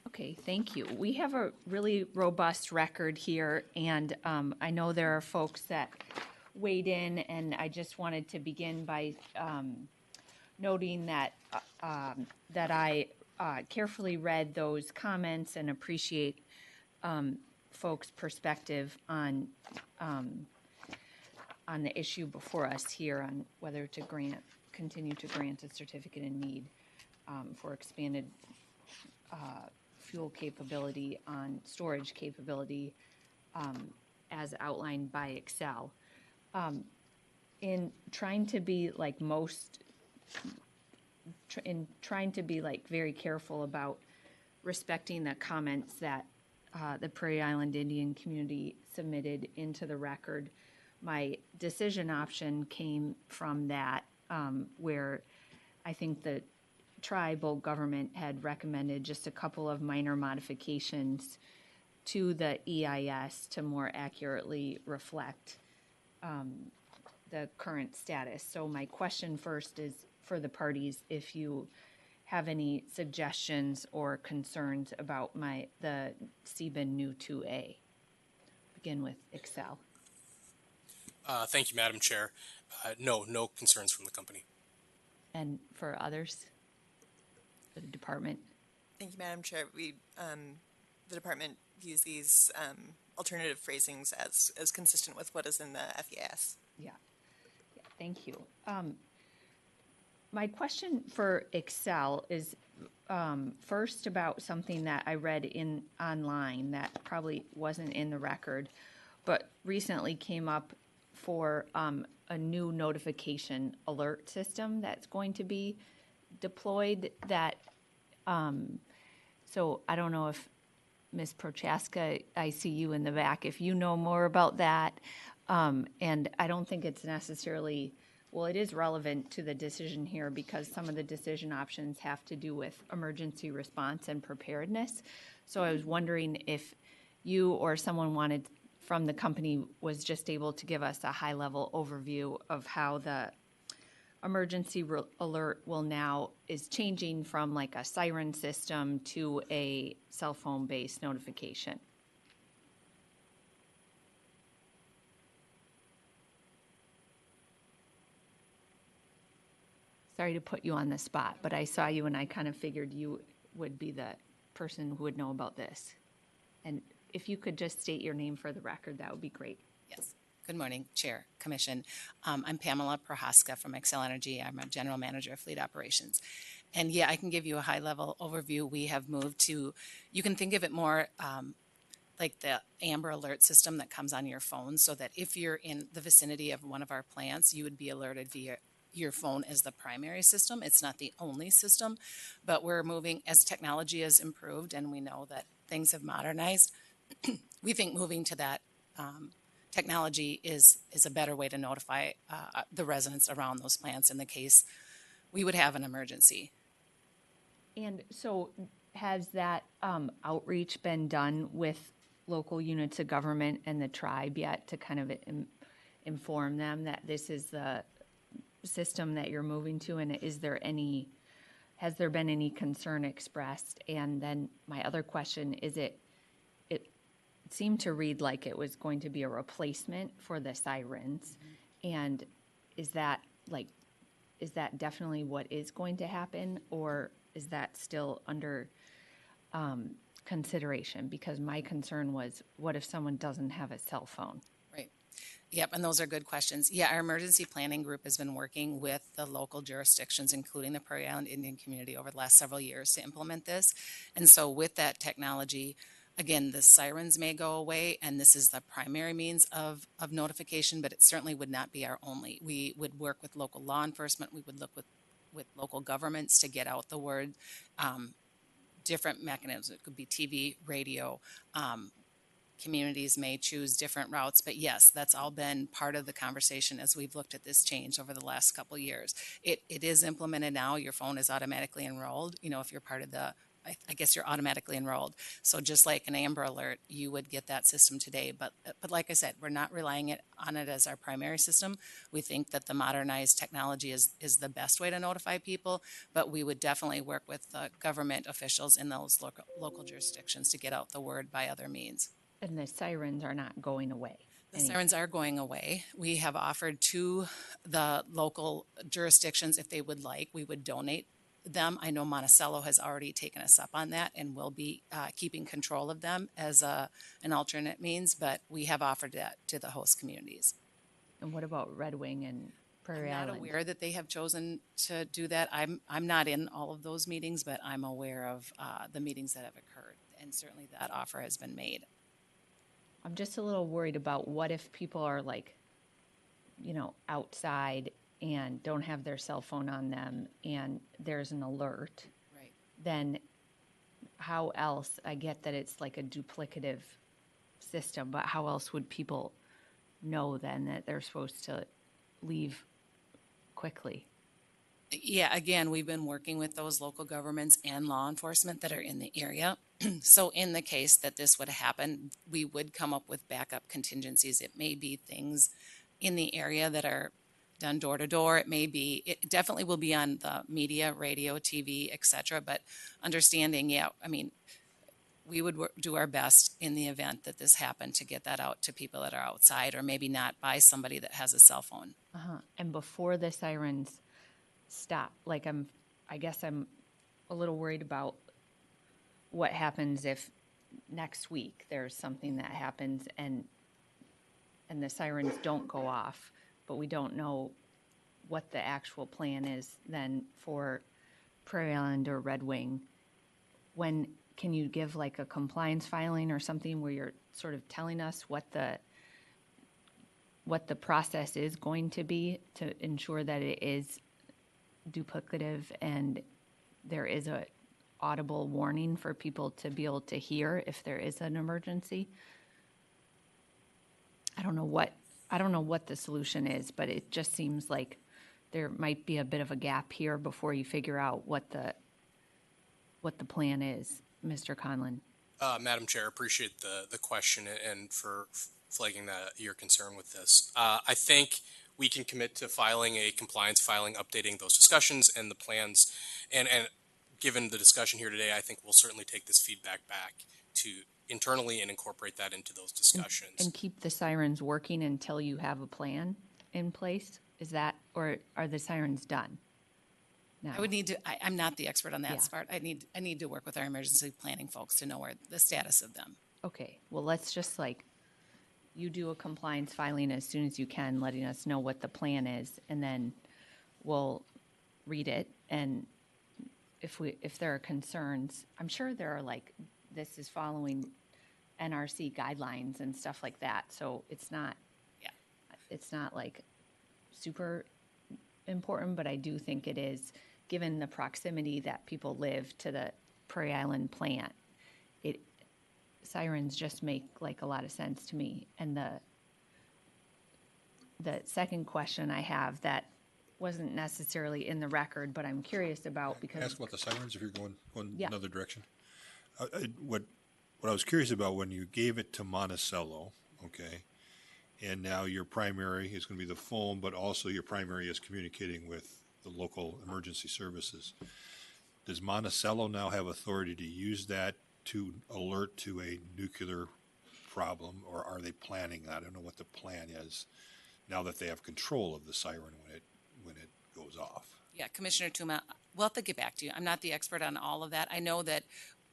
S1: Okay, thank you. We have a really robust record here, and I know there are folks that weighed in, and I just wanted to begin by noting that that I carefully read those comments and appreciate folks' perspective on the issue before us here on whether to continue to grant a certificate in need for expanded fuel capability on storage capability as outlined by Xcel. In trying to be like very careful about respecting the comments that the Prairie Island Indian community submitted into the record, my decision option came from that, where I think the tribal government had recommended just a couple of minor modifications to the EIS to more accurately reflect the current status. So my question first is for the parties, if you have any suggestions or concerns about the CBIN new 2A. Begin with Xcel.
S15: Thank you, Madam Chair. No concerns from the company.
S1: And for others, for the department?
S16: Thank you, Madam Chair. The department views these alternative phrasings as consistent with what is in the FEIS.
S1: Yeah, thank you. My question for Xcel is first about something that I read online that probably wasn't in the record, but recently came up for a new notification alert system that's going to be deployed that, so I don't know if Ms. Prochaska, I see you in the back, if you know more about that. And I don't think it's necessarily, well, it is relevant to the decision here because some of the decision options have to do with emergency response and preparedness. So I was wondering if you or someone wanted from the company was just able to give us a high-level overview of how the emergency alert is changing from like a siren system to a cell phone-based notification. Sorry to put you on the spot, but I saw you and I kind of figured you would be the person who would know about this. And if you could just state your name for the record, that would be great.
S17: Yes. Good morning, Chair, Commission. I'm Pamela Prochaska from Xcel Energy. I'm a General Manager of Fleet Operations. And yeah, I can give you a high-level overview. We have moved to, you can think of it more like the Amber Alert system that comes on your phone, so that if you're in the vicinity of one of our plants, you would be alerted via your phone as the primary system. It's not the only system, but we're moving as technology has improved and we know that things have modernized. We think moving to that technology is a better way to notify the residents around those plants in the case we would have an emergency.
S1: And so has that outreach been done with local units of government and the tribe yet to kind of inform them that this is the system that you're moving to? And has there been any concern expressed? And then my other question is it seemed to read like it was going to be a replacement for the sirens. Mm-hmm. And is that definitely what is going to happen, or is that still under consideration? Because my concern was, what if someone doesn't have a cell phone?
S17: Right. Yep, and those are good questions. Yeah, our emergency planning group has been working with the local jurisdictions, including the Prairie Island Indian community, over the last several years to implement this. And so with that technology, again, the sirens may go away, and this is the primary means of notification, but it certainly would not be our only. We would work with local law enforcement. We would look with local governments to get out the word, different mechanisms. It could be TV, radio. Communities may choose different routes, but yes, that's all been part of the conversation as we've looked at this change over the last couple of years. It is implemented now. Your phone is automatically enrolled. You know, if you're part of the, I guess you're automatically enrolled. So just like an Amber Alert, you would get that system today. But like I said, we're not relying on it as our primary system. We think that the modernized technology is the best way to notify people, but we would definitely work with the government officials in those local jurisdictions to get out the word by other means.
S1: And the sirens are not going away.
S17: The sirens are going away. We have offered to the local jurisdictions, if they would like, we would donate them. I know Monticello has already taken us up on that and will be keeping control of them as an alternate means, but we have offered that to the host communities.
S1: And what about Red Wing and Prairie Island?
S17: I'm not aware that they have chosen to do that. I'm not in all of those meetings, but I'm aware of the meetings that have occurred, and certainly that offer has been made.
S1: I'm just a little worried about what if people are like, you know, outside and don't have their cell phone on them and there's an alert.
S17: Right.
S1: Then how else, I get that it's like a duplicative system, but how else would people know then that they're supposed to leave quickly.
S17: Yeah, again, we've been working with those local governments and law enforcement that are in the area. So in the case that this would happen, we would come up with backup contingencies. It may be things in the area that are done door to door. It definitely will be on the media, radio, TV, et cetera. But understanding, yeah, I mean, we would do our best in the event that this happened to get that out to people that are outside, or maybe not by somebody that has a cell phone.
S1: And before the sirens stop, like I guess I'm a little worried about what happens if next week there's something that happens and the sirens don't go off, but we don't know what the actual plan is then for Prairie Island or Red Wing. When can you give like a compliance filing or something where you're sort of telling us what the process is going to be to ensure that it is duplicative and there is a audible warning for people to be able to hear if there is an emergency? I don't know what the solution is, but it just seems like there might be a bit of a gap here before you figure out what the plan is. Mr. Conlon.
S15: Madam Chair, appreciate the question and for flagging that your concern with this. I think we can commit to filing a compliance filing, updating those discussions and the plans. And given the discussion here today, I think we'll certainly take this feedback back to internally and incorporate that into those discussions.
S1: And keep the sirens working until you have a plan in place? Is that, or are the sirens done? No.
S17: I would need to, I'm not the expert on that part. I need to work with our emergency planning folks to know where the status of them.
S1: Okay, well, let's just you do a compliance filing as soon as you can, letting us know what the plan is, and then we'll read it. And if there are concerns, I'm sure there are this is following NRC guidelines and stuff like that. So it's not super important, but I do think it is, given the proximity that people live to the Prairie Island plant. Sirens just make a lot of sense to me. And the second question I have that wasn't necessarily in the record, but I'm curious about because
S8: Ask about the sirens if you're going
S1: Yeah.
S8: another direction. What I was curious about when you gave it to Monticello, okay, and now your primary is going to be the phone, but also your primary is communicating with the local emergency services. Does Monticello now have authority to use that to alert to a nuclear problem, or are they planning? I don't know what the plan is now that they have control of the siren when it goes off.
S17: Yeah, Commissioner Tuma, we'll have to get back to you. I'm not the expert on all of that. I know that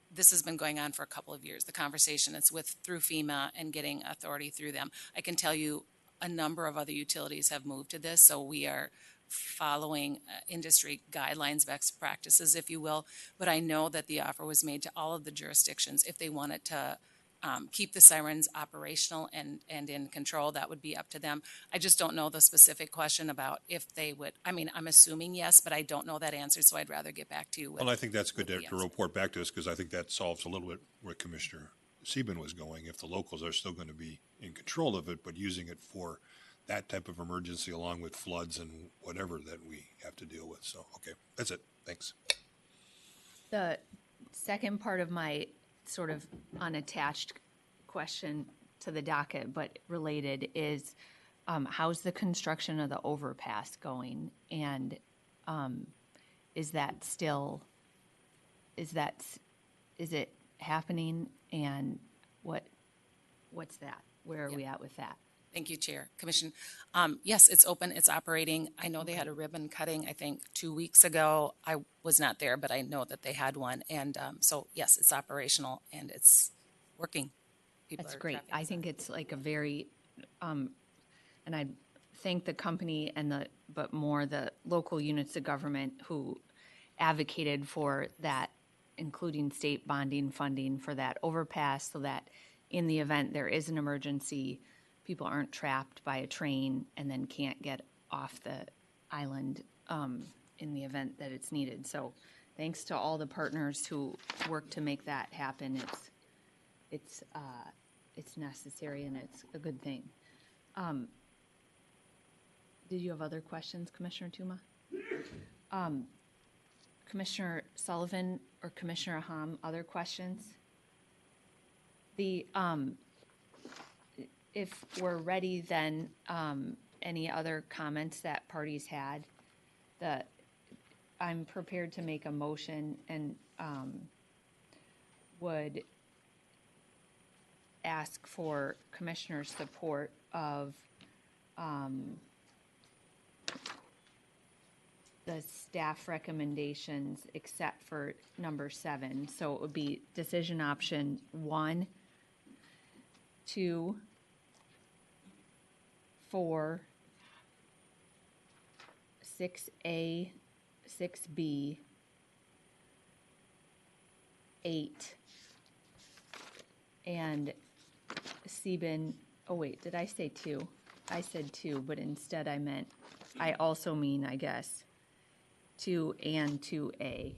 S17: this has been going on for a couple of years. The conversation is through FEMA and getting authority through them. I can tell you a number of other utilities have moved to this, so we are following industry guidelines, best practices, if you will. But I know that the offer was made to all of the jurisdictions. If they wanted to keep the sirens operational and in control, that would be up to them. I just don't know the specific question about if they would. I mean, I'm assuming yes, but I don't know that answer, so I'd rather get back to you.
S8: Well, I think that's good to report back to us, because I think that solves a little bit where Commissioner Sieben was going. If the locals are still going to be in control of it, but using it for that type of emergency along with floods and whatever that we have to deal with. So, okay, that's it. Thanks.
S1: The second part of my sort of unattached question to the docket, but related, is how's the construction of the overpass going? And is it happening? And what's that? Where are we at with that?
S17: Thank you, Chair. Commission. Yes, it's open. It's operating. I know they had a ribbon cutting, I think, 2 weeks ago. I was not there, but I know that they had one. And so, yes, it's operational and it's working.
S1: That's great. I think it's a very, and I thank the company but more the local units of government who advocated for that, including state bonding funding for that overpass, so that in the event there is an emergency, people aren't trapped by a train and then can't get off the island in the event that it's needed. So thanks to all the partners who work to make that happen. It's necessary and it's a good thing. Did you have other questions, Commissioner Tuma? Commissioner Sullivan or Commissioner Hom, other questions? If we're ready, then any other comments that parties had, I'm prepared to make a motion and would ask for Commissioner support of the staff recommendations except for number 7. So it would be decision option 1, 2, 4, 6A, 6B, 8, and Sebin, oh wait, did I say 2? I said 2, but instead I also mean, I guess, 2 and 2A.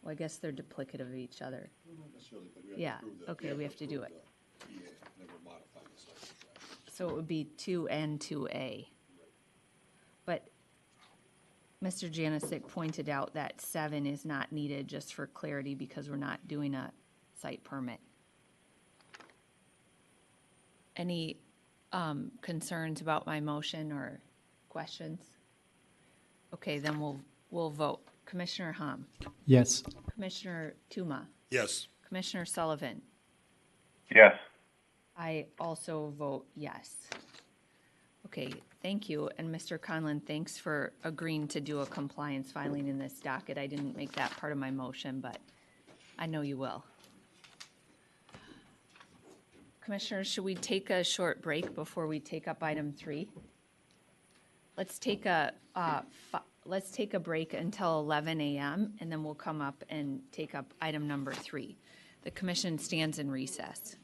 S1: Well, I guess they're duplicative of each other. Yeah, okay, we have to do it. So it would be 2 and 2A. But Mr. Janisic pointed out that 7 is not needed, just for clarity, because we're not doing a site permit. Any concerns about my motion or questions? Okay, then we'll vote. Commissioner Hom,
S10: Yes.
S1: Commissioner Tuma,
S8: Yes.
S1: Commissioner Sullivan.
S9: Yes.
S1: I also vote yes. Okay, thank you. And Mr. Conlon, thanks for agreeing to do a compliance filing in this docket. I didn't make that part of my motion, but I know you will. Commissioners, should we take a short break before we take up item 3? Let's take a break until 11 a.m. and then we'll come up and take up item number 3. The commission stands in recess.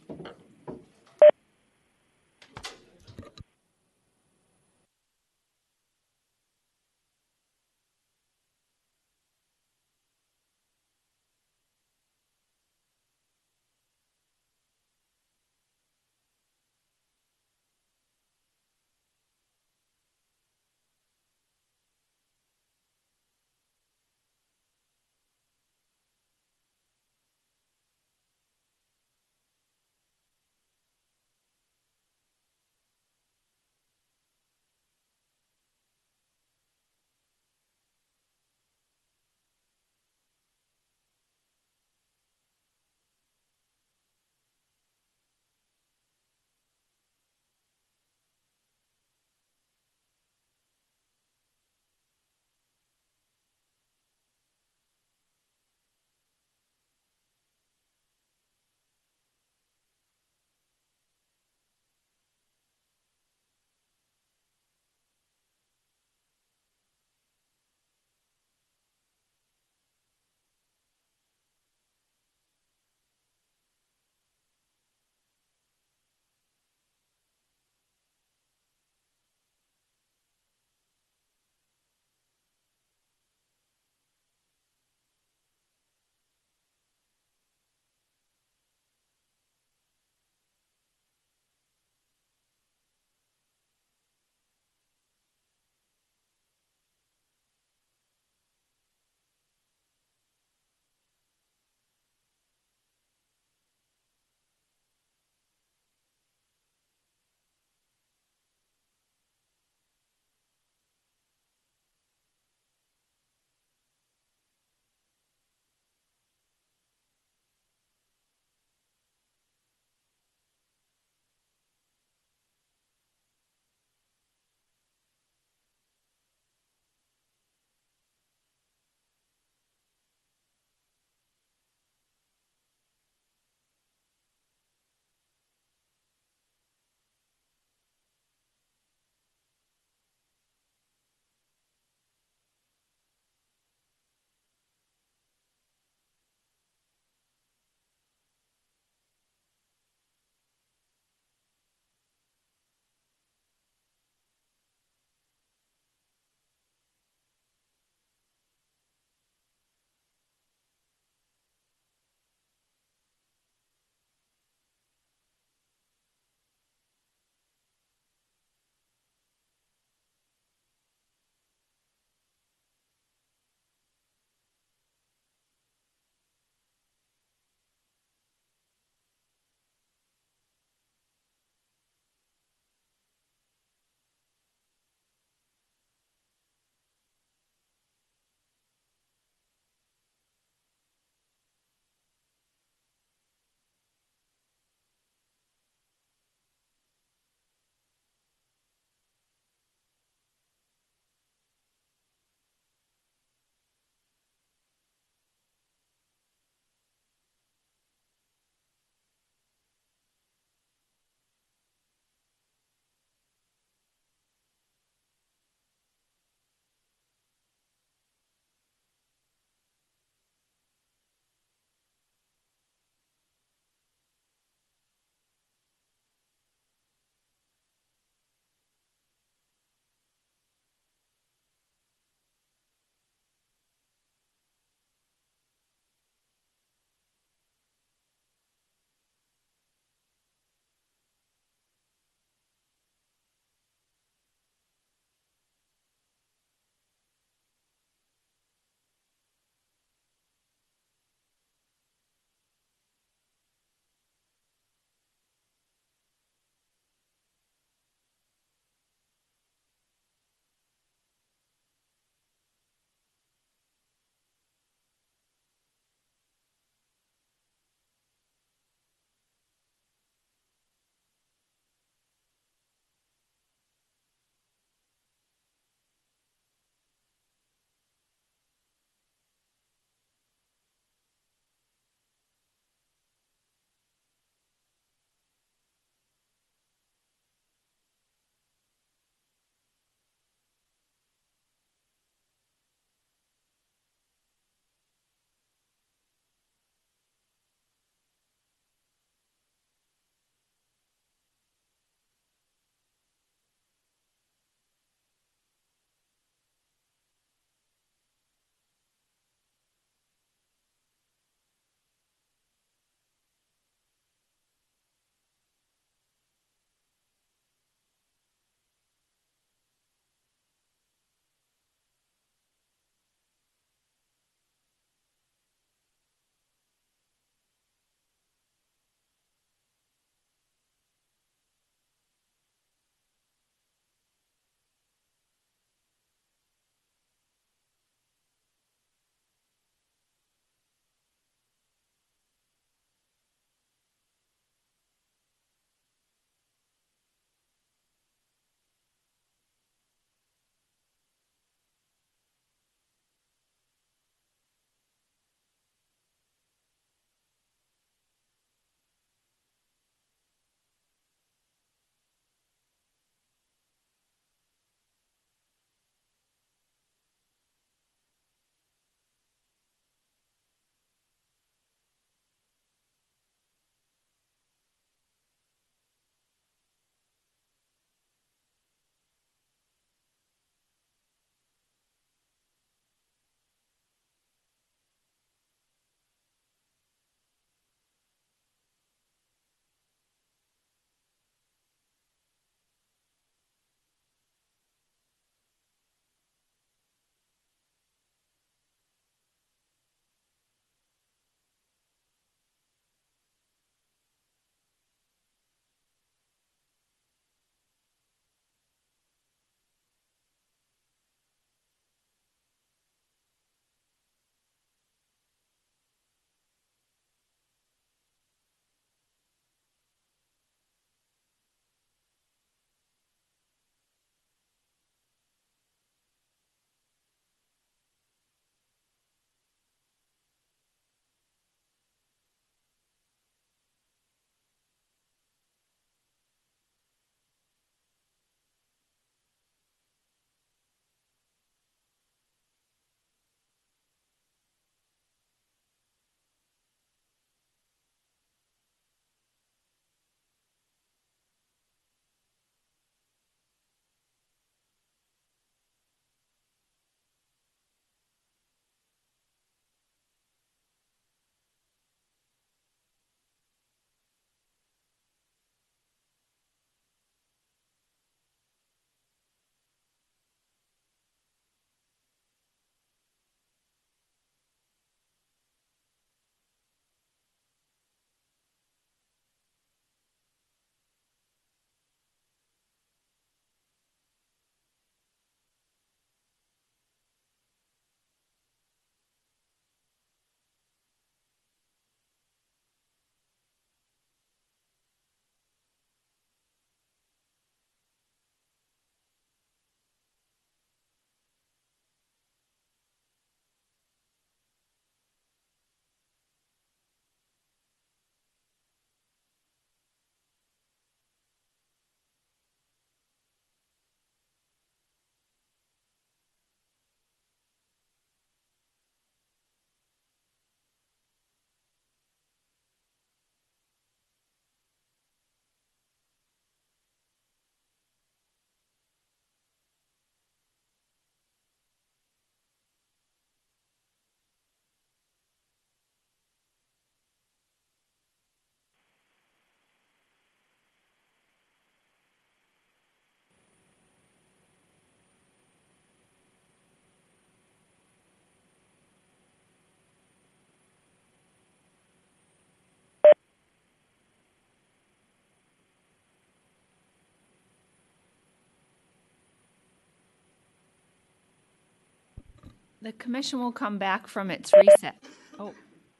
S1: The commission will come back from its recess. Oh,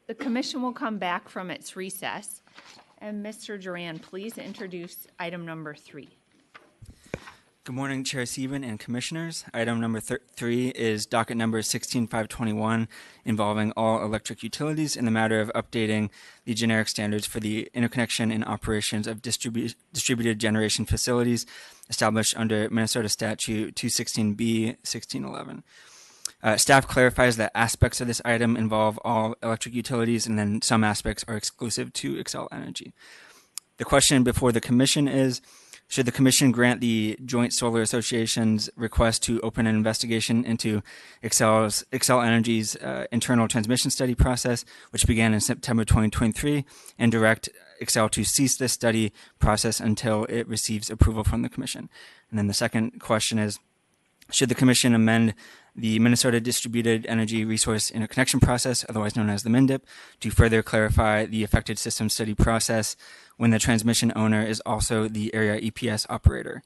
S1: the commission will come back from its recess. And Mr. Duran, please introduce item number 3.
S18: Good morning, Chair Sieben and Commissioners. Item number 3 is docket number 16521, involving all electric utilities in the matter of updating the generic standards for the interconnection and operations of distributed generation facilities established under Minnesota Statute 216B 1611. Staff clarifies that aspects of this item involve all electric utilities, and then some aspects are exclusive to Xcel Energy. The question before the Commission is, should the Commission grant the Joint Solar Association's request to open an investigation into Xcel Energy's internal transmission study process, which began in September 2023, and direct Xcel to cease this study process until it receives approval from the Commission? And then the second question is, should the Commission amend the Minnesota Distributed Energy Resource Interconnection process, otherwise known as the MINDIP, to further clarify the affected system study process when the transmission owner is also the area EPS operator?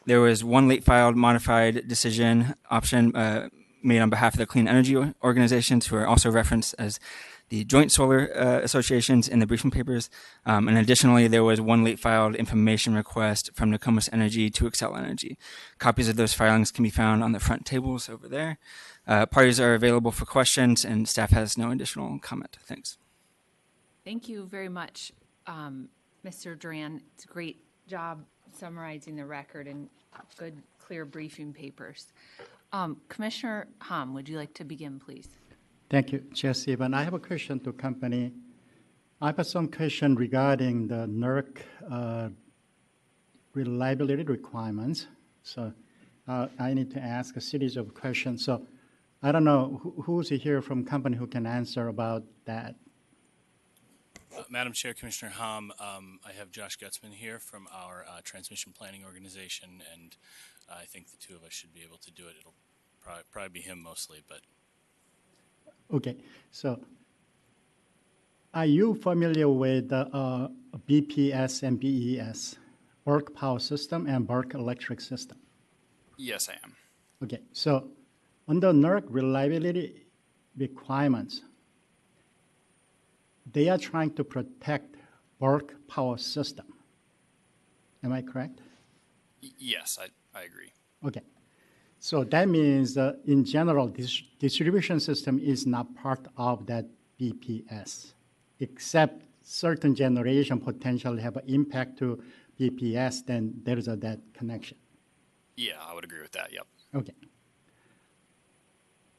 S18: There was one late filed modified decision option made on behalf of the clean energy organizations, who are also referenced as the joint solar associations in the briefing papers. And additionally, there was one late filed information request from Nokomis Energy to Xcel Energy. Copies of those filings can be found on the front tables over there. Parties are available for questions, and staff has no additional comment. Thanks.
S1: Thank you very much, Mr. Duran. It's a great job summarizing the record and good, clear briefing papers. Commissioner Hom, would you like to begin, please?
S10: Thank you, Chair Sieben. I have a question to company. I have some question regarding the NERC reliability requirements. So I need to ask a series of questions. So I don't know who's here from company who can answer about that.
S19: Madam Chair, Commissioner Hom, I have Josh Gutzman here from our transmission planning organization, and I think the two of us should be able to do it. It'll probably be him mostly, but.
S10: Okay, so are you familiar with BPS and BES, bulk power system and bulk electric system?
S19: Yes, I am.
S10: Okay, so under NERC reliability requirements, they are trying to protect bulk power system. Am I correct?
S19: Yes, I agree.
S10: Okay. So that means, in general, this distribution system is not part of that BPS, except certain generation potentially have an impact to BPS, then there is that connection.
S19: Yeah, I would agree with that, yep.
S10: Okay.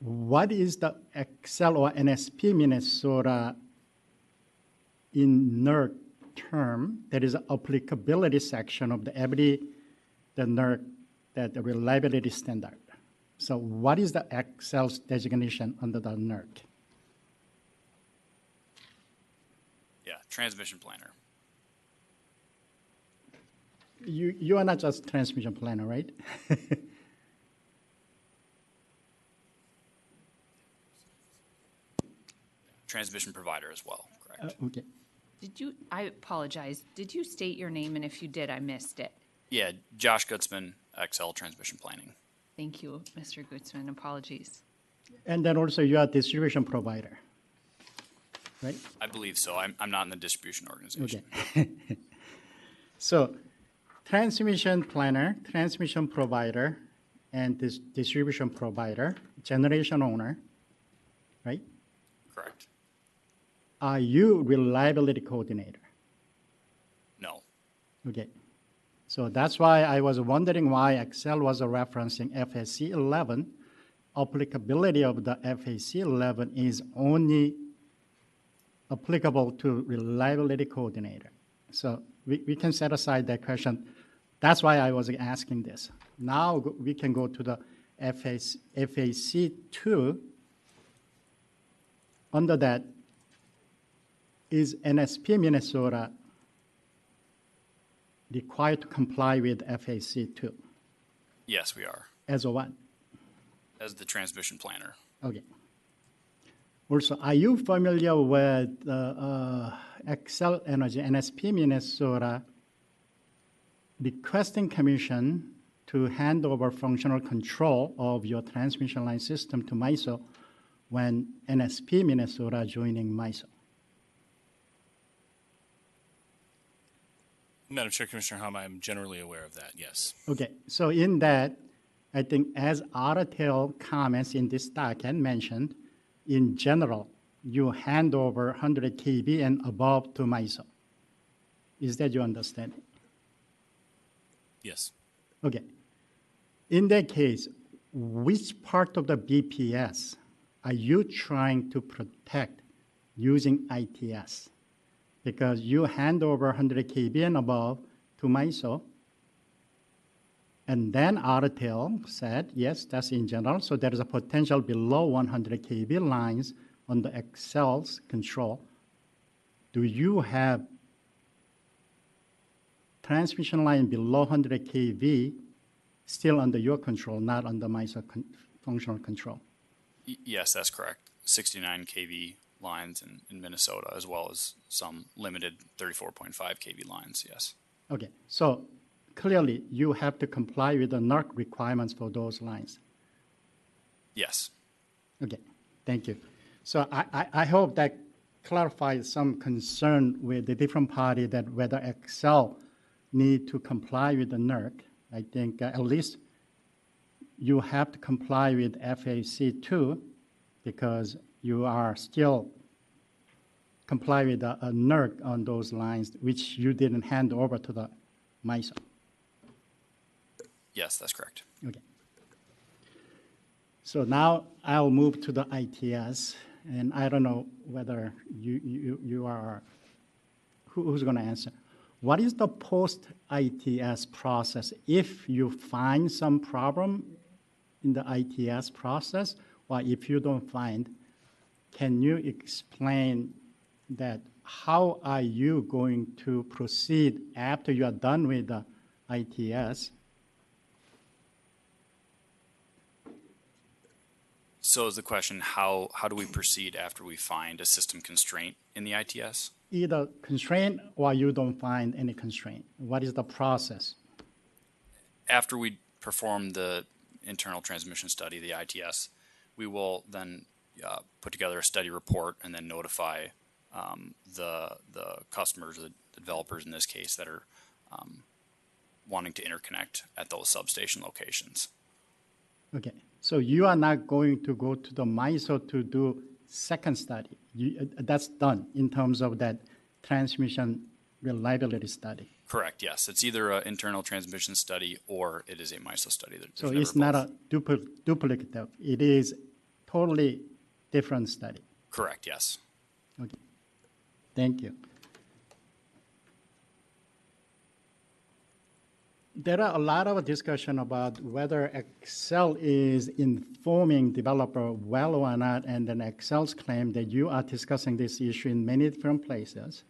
S10: What is the Xcel or NSP Minnesota in NERC term? There is an applicability section of the NERC, that the reliability standard. So what is the Xcel's designation under the NERC?
S19: Yeah, transmission planner.
S10: You are not just transmission planner, right?
S19: Transmission provider as well, correct.
S10: Okay.
S1: I apologize, did you state your name? And if you did, I missed it.
S19: Yeah, Josh Gutzman, Xcel Transmission Planning.
S1: Thank you, Mr. Gutzman. Apologies.
S10: And then also you are a distribution provider, right?
S19: I believe so. I'm not in the distribution organization.
S10: Okay. So transmission planner, transmission provider, and this distribution provider, generation owner, right?
S19: Correct.
S10: Are you reliability coordinator?
S19: No.
S10: Okay. So that's why I was wondering why Xcel was referencing FAC 11. Applicability of the FAC 11 is only applicable to reliability coordinator. So we can set aside that question. That's why I was asking this. Now we can go to the FAC 2. Under that, is NSP Minnesota required to comply with FAC 2?
S19: Yes, we are.
S10: As a what?
S19: As the transmission planner.
S10: Okay. Also, are you familiar with Xcel Energy, NSP Minnesota, requesting commission to hand over functional control of your transmission line system to MISO when NSP Minnesota joining MISO?
S19: Madam Chair, Commissioner Hom, I'm generally aware of that, yes.
S10: Okay, so in that, I think as Artel comments in this document mentioned, in general, you hand over 100 kV and above to MISO. Is that your understanding?
S19: Yes.
S10: Okay. In that case, which part of the BPS are you trying to protect using ITS? Because you hand over 100 kV and above to MISO, and then Artel said, yes, that's in general, so there is a potential below 100 kV lines on the Xcel's control. Do you have transmission line below 100 kV still under your control, not under MISO functional control?
S20: Yes, that's correct. 69 kV lines in Minnesota, as well as some limited 34.5 kV lines, yes.
S10: Okay, so clearly you have to comply with the NERC requirements for those lines.
S20: Yes.
S10: Okay, thank you. So I hope that clarifies some concern with the different party that whether Xcel need to comply with the NERC. I think at least you have to comply with FAC too, because you are still comply with a NERC on those lines, which you didn't hand over to the MISO.
S20: Yes, that's correct.
S10: Okay. So now I'll move to the ITS, and I don't know whether you are, who's going to answer. What is the post-ITS process? If you find some problem in the ITS process, or if you don't find, can you explain that how are you going to proceed after you are done with the ITS?
S20: So is the question, how do we proceed after we find a system constraint in the ITS?
S10: Either constraint or you don't find any constraint. What is the process?
S20: After we perform the internal transmission study, the ITS, we will then put together a study report and then notify the customers, the developers in this case, that are wanting to interconnect at those substation locations.
S10: Okay, so you are not going to go to the MISO to do second study. That's done in terms of that transmission reliability study.
S20: Correct, yes. It's either an internal transmission study or it is a MISO study.
S10: So it's not a duplicative. It is totally different study.
S20: Correct, yes.
S10: Okay, thank you. There are a lot of discussion about whether Xcel is informing developer well or not, and then Xcel's claim that you are discussing this issue in many different places,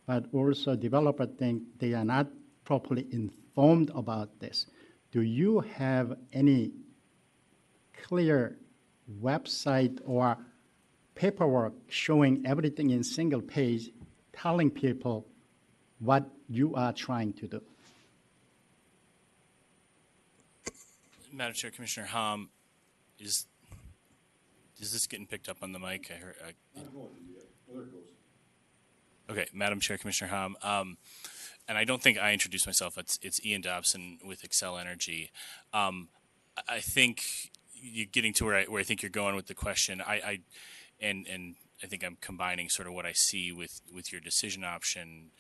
S10: but also developer think they are not properly informed about this. Do you have any clear website or paperwork showing everything in single page, telling people what you are trying to do?
S19: Madam Chair, Commissioner Hom, is this getting picked up on the mic? I heard. Okay, Madam Chair, Commissioner Hom, and I don't think I introduced myself. It's Ian Dobson with Xcel Energy. I think you're getting to where I think you're going with the question. And I think I'm combining sort of what I see with your decision option.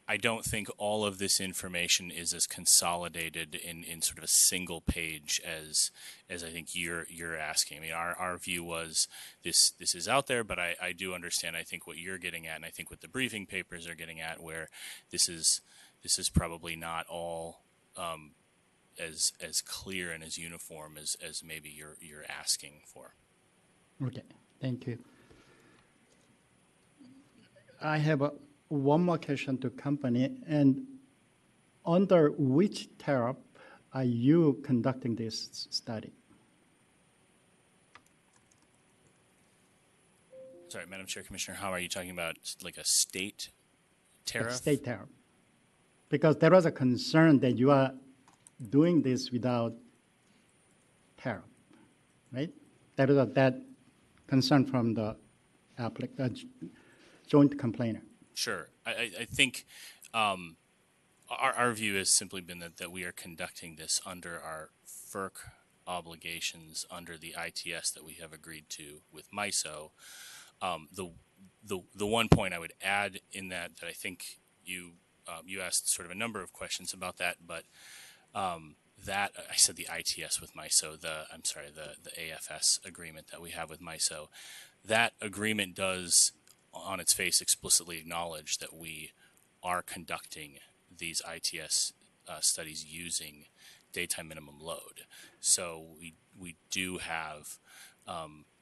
S19: I don't think all of this information is as consolidated in sort of a single page as I think you're asking. I mean, our view was this is out there, but I do understand, I think, what you're getting at, and I think what the briefing papers are getting at, where this is probably not all as clear and as uniform as maybe you're asking for.
S10: Okay, thank you. I have one more question to company, and under which tariff are you conducting this study?
S19: Sorry, Madam Chair, Commissioner, how are you talking about like a state tariff?
S10: A state tariff. Because there was a concern that you are doing this without tariff, right? That is that concern from the joint complainer.
S19: Sure. I think our view has simply been that we are conducting this under our FERC obligations under the ITS that we have agreed to with MISO. The one point I would add in that I think you asked sort of a number of questions about that, but that I said the ITS with MISO, the AFS agreement that we have with MISO, that agreement does on its face explicitly acknowledge that we are conducting these ITS studies using daytime minimum load. So we do have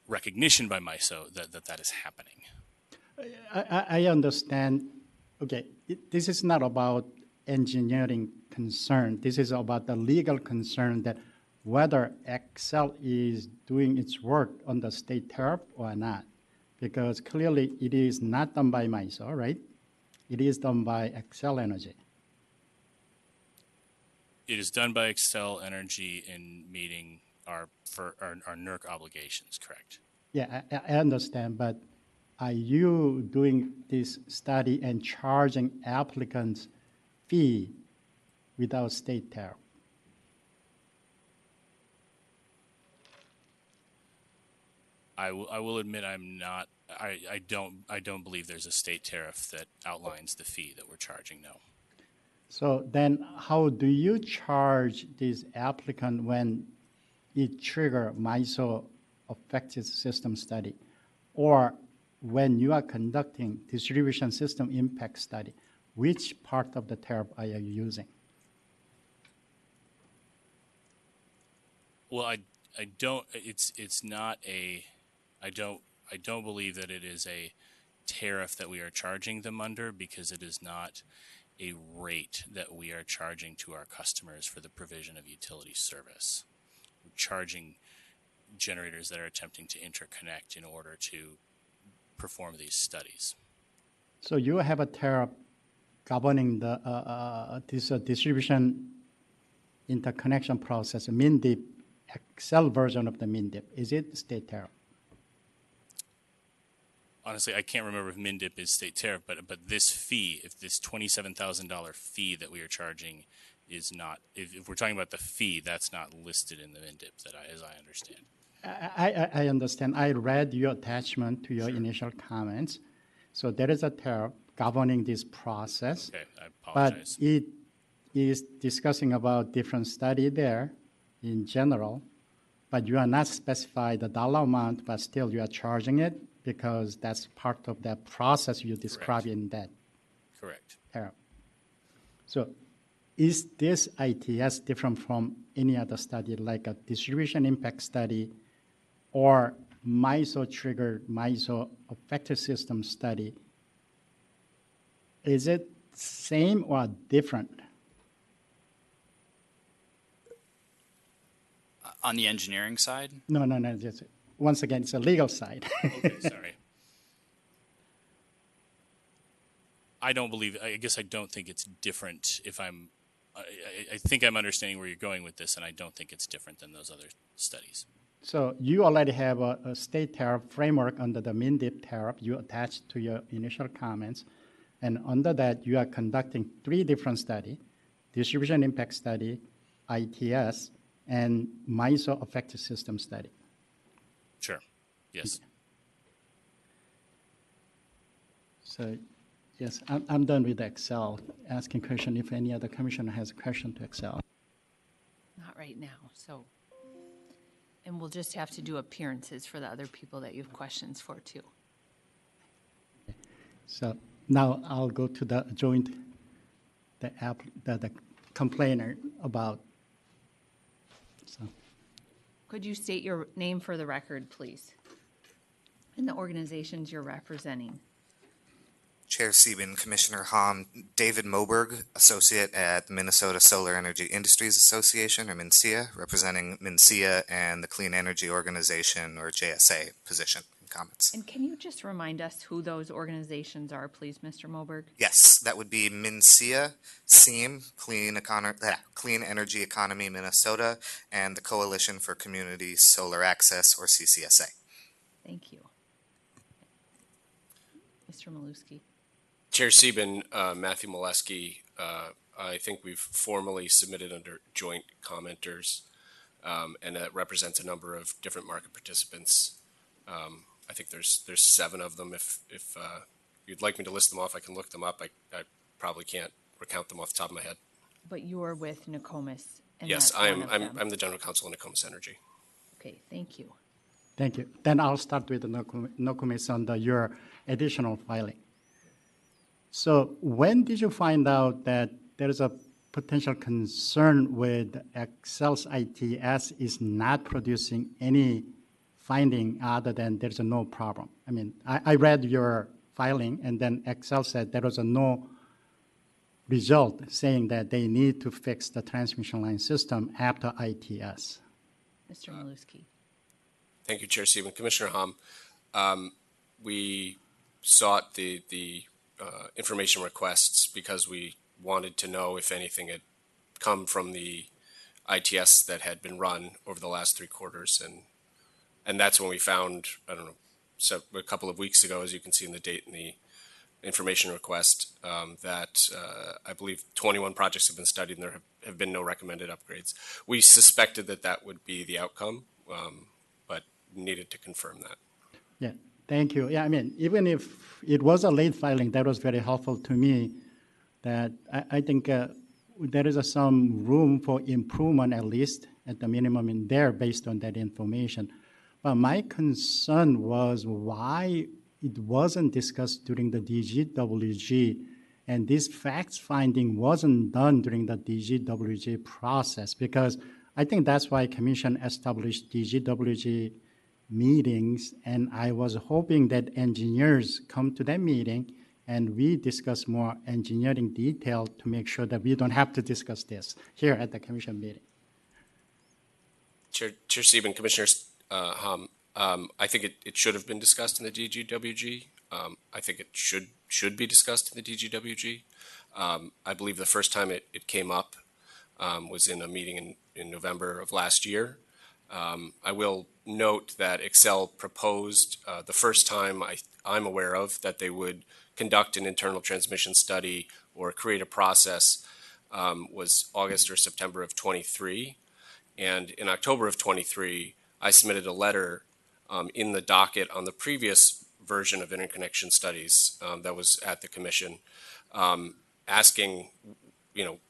S19: recognition by MISO that is happening.
S10: I understand. Okay, this is not about engineering concern. This is about the legal concern that whether Xcel is doing its work on the state tariff or not. Because clearly it is not done by MISO, right? It is done by Xcel Energy.
S19: It is done by Xcel Energy in meeting our NERC obligations, correct?
S10: Yeah, I understand, but are you doing this study and charging applicants fee without state tariff?
S19: I will admit I'm not. I don't believe there's a state tariff that outlines the fee that we're charging. No.
S10: So then, how do you charge this applicant when it trigger MISO affected system study, or when you are conducting distribution system impact study? Which part of the tariff are you using?
S19: Well, I don't. It's not a. I don't believe that it is a tariff that we are charging them under, because it is not a rate that we are charging to our customers for the provision of utility service. We're charging generators that are attempting to interconnect in order to perform these studies.
S10: So you have a tariff governing the this distribution interconnection process, MIN-DIP, Xcel version of the MIN-DIP. Is it state tariff?
S19: Honestly, I can't remember if MIN-DIP is state tariff, but this fee, if this $27,000 fee that we are charging is not, if we're talking about the fee, that's not listed in the MIN-DIP, as I understand.
S10: I understand. I read your attachment to your initial comments. So there is a tariff governing this process.
S19: Okay, I apologize.
S10: But it is discussing about different study there in general, but you are not specified the dollar amount, but still you are charging it because that's part of that process you describe in that
S19: Correct.
S10: tariff. So is this ITS different from any other study, like a distribution impact study or MISO-triggered, MISO-affected system study? Is it same or different?
S20: On the engineering side?
S10: No. Just, once again, it's a legal side.
S19: Okay, sorry. I don't think it's different if I'm, I think I'm understanding where you're going with this, and I don't think it's different than those other studies.
S10: So you already have a state tariff framework under the MIN-DIP tariff you attached to your initial comments. And under that, you are conducting 3 different studies: distribution impact study, ITS, and MISO affected system study.
S19: Sure. Yes.
S10: So, yes, I'm done with Xcel. Asking question if any other commissioner has a question to Xcel.
S1: Not right now, so. And we'll just have to do appearances for the other people that you have questions for, too.
S10: So now I'll go to the joint, the complainer about. So.
S1: Could you state your name for the record, please? And the organizations you're representing.
S21: Chair Sieben, Commissioner Hom, David Moberg, Associate at the Minnesota Solar Energy Industries Association, or MNSEA, representing MNSEA and the Clean Energy Organization, or JSA, position and comments.
S1: And can you just remind us who those organizations are, please, Mr. Moberg?
S21: Yes, that would be MNCEA, SEAM, Clean Energy Economy Minnesota, and the Coalition for Community Solar Access, or CCSA.
S1: Thank you. Mr. Maluski.
S4: Chair Sieben, Matthew Molesky, I think we've formally submitted under joint commenters, and that represents a number of different market participants. I think there's 7 of them. If you'd like me to list them off, I can look them up. I probably can't recount them off the top of my head.
S1: But you're with Nokomis. And
S4: Yes,
S1: that's one of them.
S4: I'm the General Counsel in Nokomis Energy.
S1: Okay, thank you.
S10: Thank you. Then I'll start with the Nokomis on your additional filing. So when did you find out that there is a potential concern with Xcel's ITS is not producing any finding other than there's a no problem? I mean, I read your filing, and then Xcel said there was a no result saying that they need to fix the transmission line system after ITS.
S1: Mr. Maluski.
S4: Thank you, Chair Sieben. Commissioner Hom, we sought the information requests because we wanted to know if anything had come from the ITS that had been run over the last 3 quarters. And that's when we found, I don't know, so a couple of weeks ago, as you can see in the date in the information request, that I believe 21 projects have been studied and there have been no recommended upgrades. We suspected that that would be the outcome, but needed to confirm that.
S10: Yeah, thank you. Yeah, I mean, even if it was a late filing, that was very helpful to me. That I think there is some room for improvement, at least at the minimum in there, based on that information. But my concern was why it wasn't discussed during the DGWG, and this facts finding wasn't done during the DGWG process, because I think that's why Commission established DGWG meetings, and I was hoping that engineers come to that meeting and we discuss more engineering detail to make sure that we don't have to discuss this here at the Commission meeting.
S4: Chair Sieben, Commissioners Hom, I think it should have been discussed in the DGWG. I think it should be discussed in the DGWG. I believe the first time it came up was in a meeting in November of last year. I will note that Xcel proposed the first time I'm aware of that they would conduct an internal transmission study or create a process was August or September of 23. And in October of 23, I submitted a letter in the docket on the previous version of interconnection studies that was at the Commission, asking,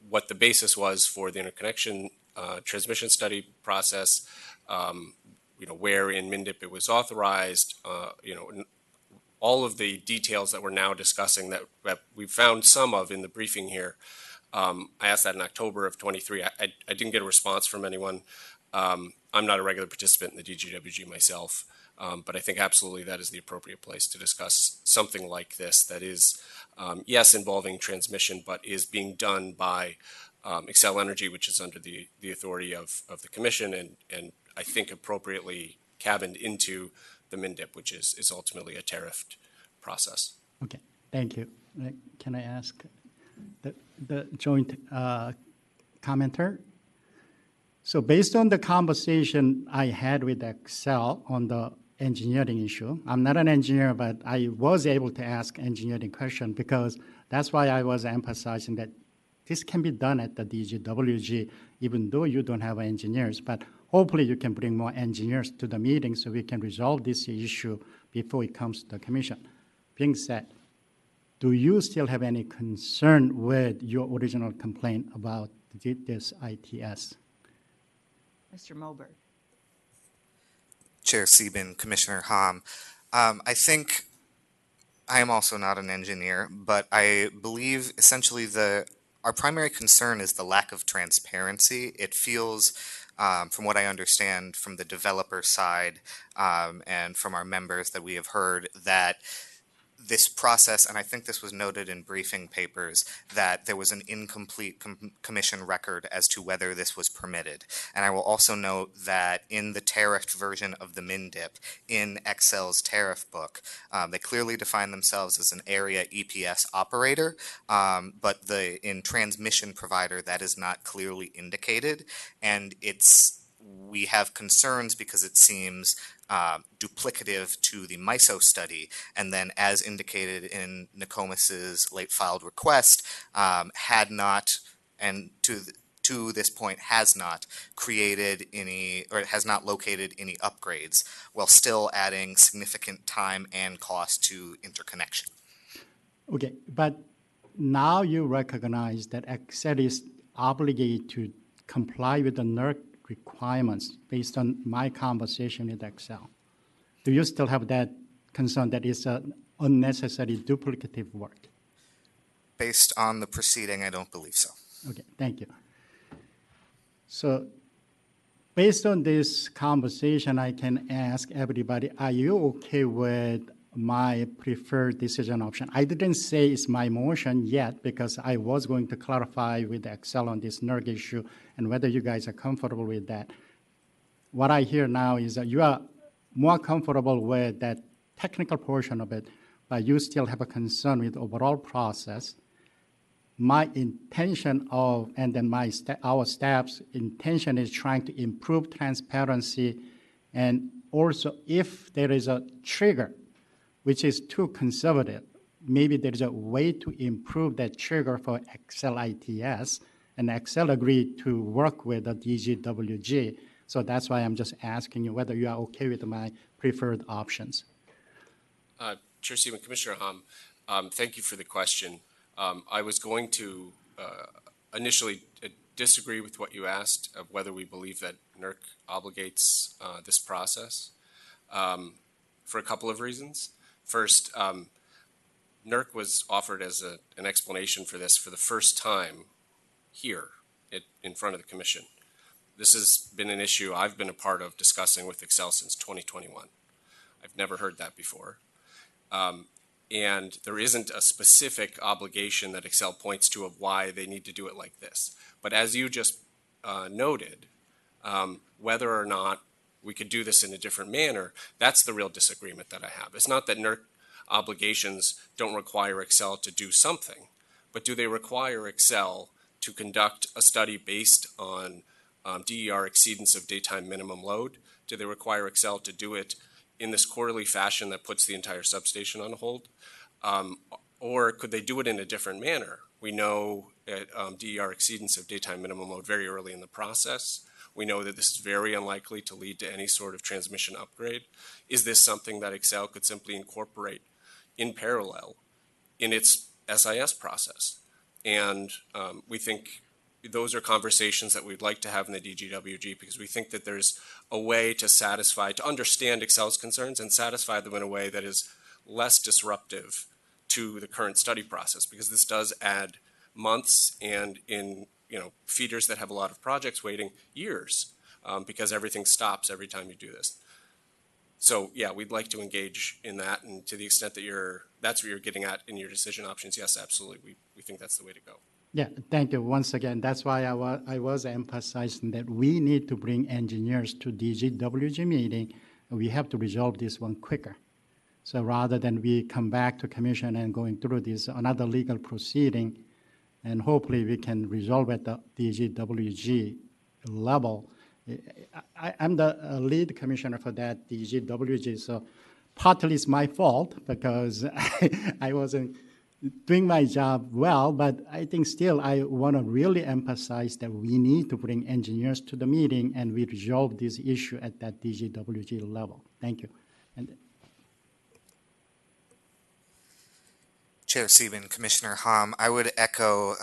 S4: what the basis was for the interconnection transmission study process, where in MNDIP it was authorized, all of the details that we're now discussing that we found some of in the briefing here. I asked that in October of 23. I didn't get a response from anyone. I'm not a regular participant in the DGWG myself, but I think absolutely that is the appropriate place to discuss something like this that is, yes, involving transmission, but is being done by Xcel Energy, which is under the authority of the Commission, and I think appropriately cabined into the MNDIP, which is ultimately a tariffed process.
S10: Okay, thank you. Can I ask the joint commenter? So based on the conversation I had with Xcel on the engineering issue, I'm not an engineer, but I was able to ask engineering question because that's why I was emphasizing that this can be done at the DGWG, even though you don't have engineers, but hopefully you can bring more engineers to the meeting so we can resolve this issue before it comes to the Commission. Being said, do you still have any concern with your original complaint about this ITS?
S1: Mr. Moberg.
S21: Chair Sieben, Commissioner Hom, I think I am also not an engineer, but I believe essentially our primary concern is the lack of transparency. It feels, from what I understand from the developer side and from our members that we have heard, that this process, and I think this was noted in briefing papers, that there was an incomplete commission record as to whether this was permitted. And I will also note that in the tariff version of the Minn dip, in Xcel's tariff book, they clearly define themselves as an area EPS operator, but in transmission provider, that is not clearly indicated, and we have concerns because it seems duplicative to the MISO study, and then as indicated in Nokomis's late filed request, had not, and to this point has not created any, or has not located any upgrades, while still adding significant time and cost to interconnection.
S10: Okay, but now you recognize that Xcel is obligated to comply with the NERC requirements based on my conversation with Xcel. Do you still have that concern that it's unnecessary duplicative work?
S21: Based on the proceeding, I don't believe so.
S10: Okay, thank you. So based on this conversation, I can ask everybody, are you okay with my preferred decision option? I didn't say it's my motion yet because I was going to clarify with Xcel on this NERC issue and whether you guys are comfortable with that. What I hear now is that you are more comfortable with that technical portion of it, but you still have a concern with the overall process. My intention of, and then our staff's intention is trying to improve transparency, and also if there is a trigger which is too conservative, maybe there is a way to improve that trigger for Xcel ITS, and Xcel agreed to work with the DGWG. So that's why I'm just asking you whether you are okay with my preferred options.
S4: Chair Seaman, Commissioner Hom, thank you for the question. I was going to initially disagree with what you asked of whether we believe that NERC obligates this process for a couple of reasons. First, NERC was offered as an explanation for this for the first time here in front of the Commission. This has been an issue I've been a part of discussing with Xcel since 2021. I've never heard that before. And there isn't a specific obligation that Xcel points to of why they need to do it like this. But as you just noted, whether or not we could do this in a different manner, that's the real disagreement that I have. It's not that NERC obligations don't require Xcel to do something, but do they require Xcel to conduct a study based on DER exceedance of daytime minimum load? Do they require Xcel to do it in this quarterly fashion that puts the entire substation on hold? Or could they do it in a different manner? We know at DER exceedance of daytime minimum load very early in the process. We know that this is very unlikely to lead to any sort of transmission upgrade. Is this something that Xcel could simply incorporate in parallel in its SIS process? And we think those are conversations that we'd like to have in the DGWG, because we think that there's a way to understand Xcel's concerns and satisfy them in a way that is less disruptive to the current study process, because this does add months, and in feeders that have a lot of projects waiting, years, because everything stops every time you do this. So yeah, we'd like to engage in that, and to the extent that that's what you're getting at in your decision options, yes, absolutely, we think that's the way to go.
S10: Yeah, thank you once again. That's why I was emphasizing that we need to bring engineers to DGWG meeting. We have to resolve this one quicker. So rather than we come back to commission and going through this another legal proceeding, and hopefully we can resolve at the DGWG level. I'm the lead commissioner for that DGWG, so partly it's my fault because I wasn't doing my job well, but I think still I want to really emphasize that we need to bring engineers to the meeting and we resolve this issue at that DGWG level. Thank you. And
S21: Chair Sieben, Commissioner Hom, I would echo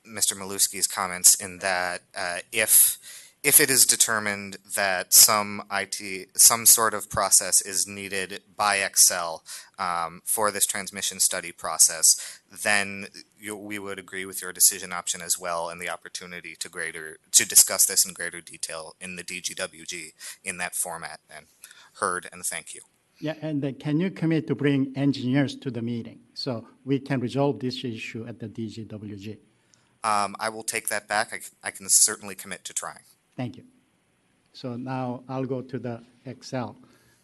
S21: Mr. Maluski's comments in that if it is determined that some sort of process is needed by Xcel for this transmission study process, then we would agree with your decision option as well, and the opportunity to discuss this in greater detail in the DGWG in that format. And heard, and thank you.
S10: Yeah, and can you commit to bring engineers to the meeting so we can resolve this issue at the DGWG?
S21: I will take that back. I can certainly commit to trying.
S10: Thank you. So now I'll go to the Xcel.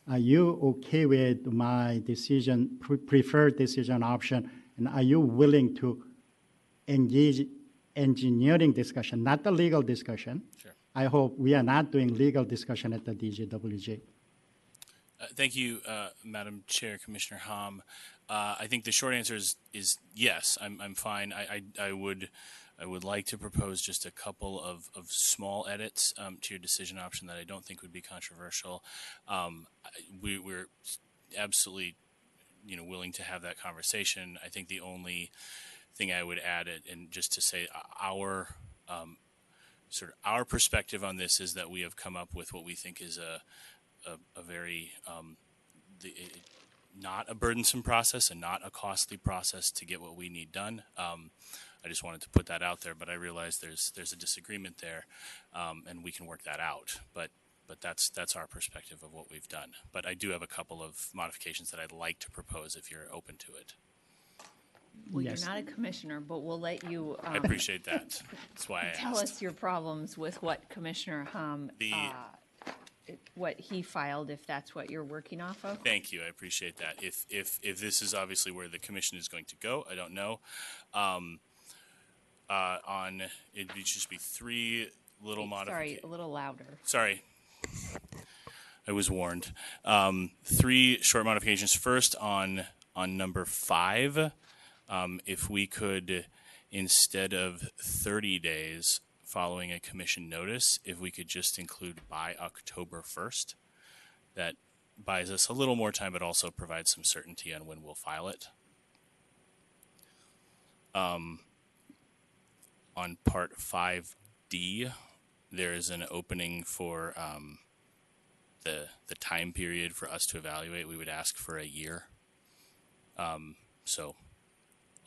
S10: Are you okay with my decision, preferred decision option, and are you willing to engage engineering discussion, not the legal discussion?
S19: Sure.
S10: I hope we are not doing legal discussion at the DGWG.
S19: Thank you, Madam Chair, Commissioner Hom. I think the short answer is yes. I'm fine. I would like to propose just a couple of small edits to your decision option that I don't think would be controversial. We're absolutely, willing to have that conversation. I think the only thing I would add, and just to say our perspective on this is that we have come up with what we think is a very not a burdensome process and not a costly process to get what we need done. I just wanted to put that out there, but I realize there's a disagreement there, and we can work that out. But that's our perspective of what we've done. But I do have a couple of modifications that I'd like to propose if you're open to it.
S1: Well,
S10: Yes.
S1: you're not a commissioner, but we'll let you
S19: I appreciate that. That's why I
S1: tell
S19: asked.
S1: us your problems with what Commissioner Hom, what he filed, if that's what you're working off of.
S19: Thank you. I appreciate that. If this is obviously where the commission is going to go, I don't know. It'd just be three little modifications.
S1: Sorry, a little louder.
S19: Sorry. I was warned. Three short modifications. First on number 5, if we could, instead of 30 days following a commission notice, if we could just include by October 1st, that buys us a little more time, but also provides some certainty on when we'll file it. On part 5D, there is an opening for the time period for us to evaluate. We would ask for a year. So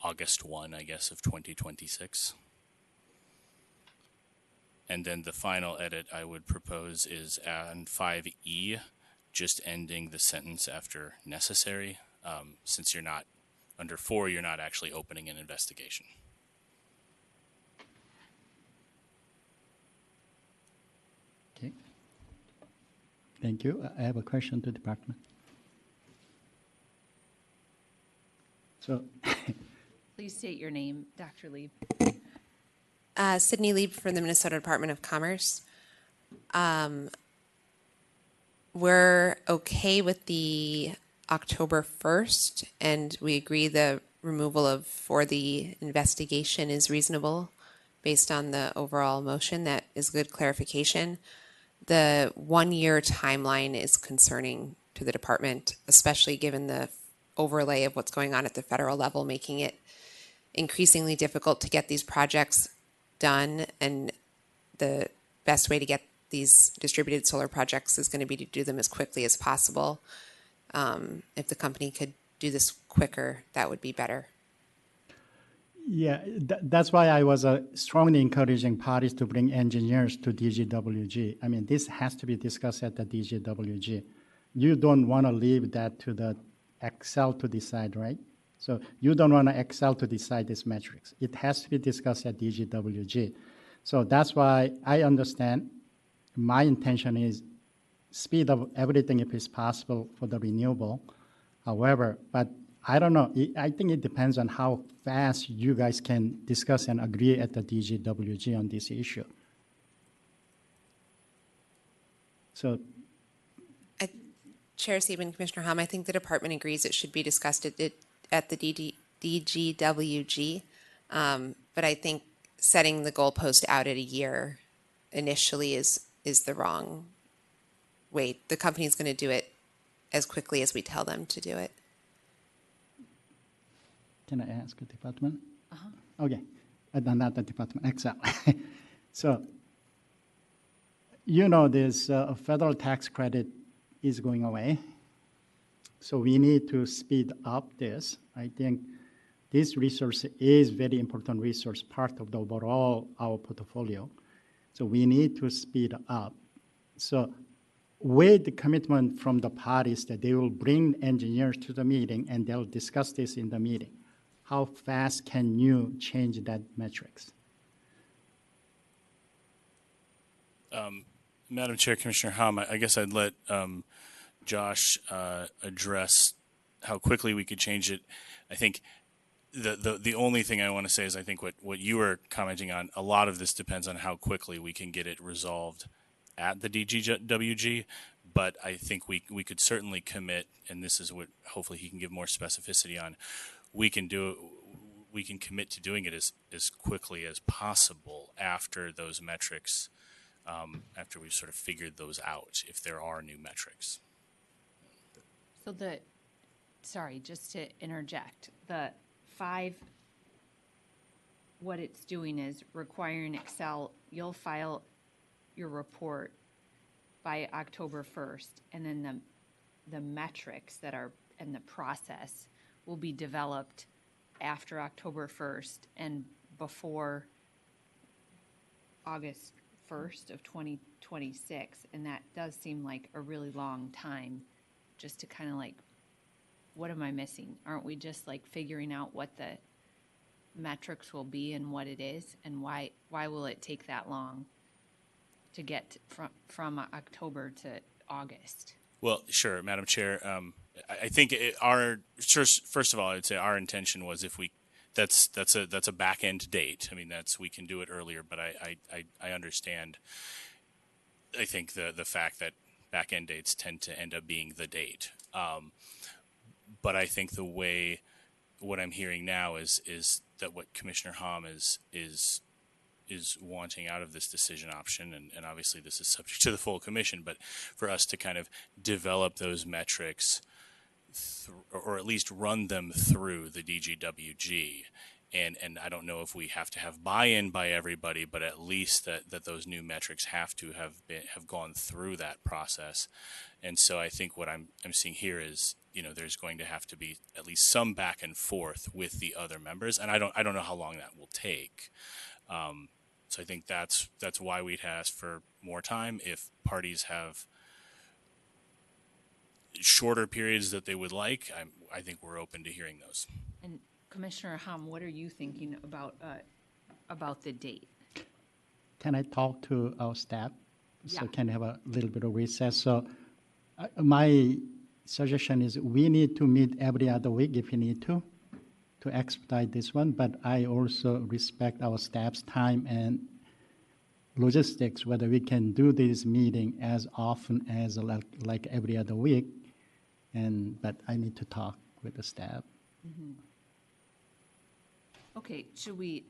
S19: August 1, I guess, of 2026. And then the final edit I would propose is on 5E, just ending the sentence after necessary. Since you're not, under 4, you're not actually opening an investigation.
S10: Okay. Thank you. I have a question to the department. So,
S1: Please state your name, Dr. Lieb.
S2: Sydney Lieb from the Minnesota Department of Commerce. We're okay with the October 1st, and we agree the removal for the investigation is reasonable based on the overall motion. That is good clarification. The 1-year timeline is concerning to the department, especially given the overlay of what's going on at the federal level, making it increasingly difficult to get these projects done, and the best way to get these distributed solar projects is going to be to do them as quickly as possible. If the company could do this quicker, that would be better.
S10: yeah, that's why I was strongly encouraging parties to bring engineers to DGWG. I mean, this has to be discussed at the DGWG. You don't want to leave that to the Xcel to decide, right? So you don't want Xcel to decide this metrics. It has to be discussed at DGWG. So that's why I understand. My intention is speed up everything if it's possible for the renewable. However, but I don't know. I think it depends on how fast you guys can discuss and agree at the DGWG on this issue. So,
S2: Chair Sieben, Commissioner Hom, I think the department agrees it should be discussed at the DGWG. But I think setting the goalpost out at a year initially is the wrong way. The company's going to do it as quickly as we tell them to do it.
S10: can I ask the department? Okay, not the department, Xcel. So, this federal tax credit is going away. So we need to speed up this. I think this resource is very important resource, part of the overall our portfolio. So we need to speed up. So with the commitment from the parties that they will bring engineers to the meeting and they'll discuss this in the meeting, how fast can you change that metrics?
S19: Madam Chair, Commissioner Hom, I guess I'd let Josh address how quickly we could change it. I think the only thing I want to say is I think what you were commenting on, a lot of this depends on how quickly we can get it resolved at the DGWG, but I think we could certainly commit, and this is what hopefully he can give more specificity on, we can commit to doing it as quickly as possible after those metrics, after we've sort of figured those out, if there are new metrics.
S1: So sorry, just to interject, the 5, what it's doing is requiring Xcel, you'll file your report by October 1st, and then the metrics that are in the process will be developed after October 1st and before August 1st of 2026, and that does seem like a really long time just to kind of like, what am I missing? Aren't we just like figuring out what the metrics will be and what it is, and why will it take that long to get from October to August?
S19: Well, sure, Madam Chair. I think first of all, I would say our intention was that's a back end date. I mean, we can do it earlier, but I understand. I think the fact that back end dates tend to end up being the date. But I think what I'm hearing now is that what Commissioner Hom is wanting out of this decision option, and obviously this is subject to the full commission, but for us to kind of develop those metrics or at least run them through the DGWG. And I don't know if we have to have buy-in by everybody, but at least that those new metrics have to have gone through that process. And so I think what I'm seeing here is, there's going to have to be at least some back and forth with the other members, and I don't know how long that will take. So I think that's why we'd ask for more time. If parties have shorter periods that they would like, I think we're open to hearing those.
S1: And Commissioner Hom, what are you thinking about the date?
S10: Can I talk to our staff?
S1: Yeah.
S10: So can I have a little bit of recess? So my suggestion is we need to meet every other week if we need to expedite this one, but I also respect our staff's time and logistics, whether we can do this meeting as often as like every other week, but I need to talk with the staff.
S1: Mm-hmm. Okay, should we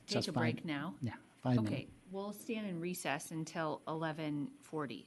S1: take
S10: Just
S1: a break
S10: fine.
S1: now?
S10: Yeah, 5 minutes.
S1: Okay, we'll stand in recess until 11:40.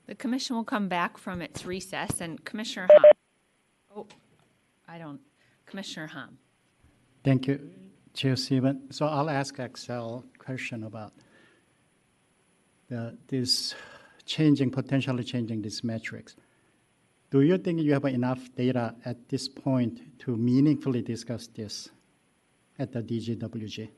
S1: The commission will come back from its recess, and Commissioner Hom. Oh, Commissioner Hom.
S10: Thank you, Chair Stephen. So I'll ask Xcel question about this potentially changing these metrics. Do you think you have enough data at this point to meaningfully discuss this at the DGWG?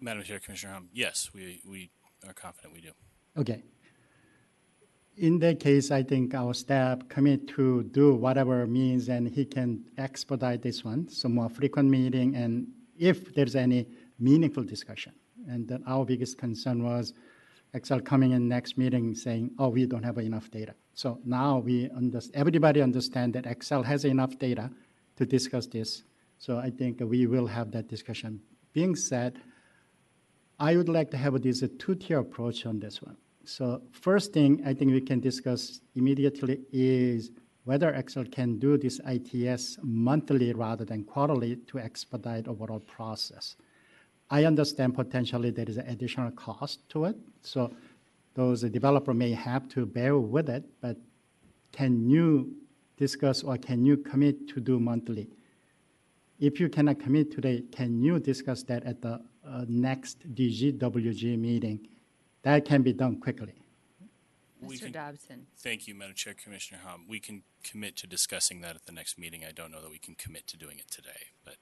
S19: Madam Chair, Commissioner Hom, yes, we are confident we do.
S10: Okay. In that case, I think our staff commit to do whatever means, and he can expedite this one, some more frequent meeting, and if there's any meaningful discussion. And then our biggest concern was Xcel coming in next meeting saying, oh, we don't have enough data. So now everybody understand that Xcel has enough data to discuss this. So I think we will have that discussion. Being said, I would like to have this two-tier approach on this one. So first thing I think we can discuss immediately is whether Xcel can do this ITS monthly rather than quarterly to expedite overall process. I understand potentially there is an additional cost to it, so those developer may have to bear with it, but can you discuss or can you commit to do monthly? If you cannot commit today, can you discuss that at the next DGWG meeting? That can be done quickly.
S1: Mr. Dobson.
S19: Thank you, Madam Chair, Commissioner Hom. We can commit to discussing that at the next meeting. I don't know that we can commit to doing it today, but.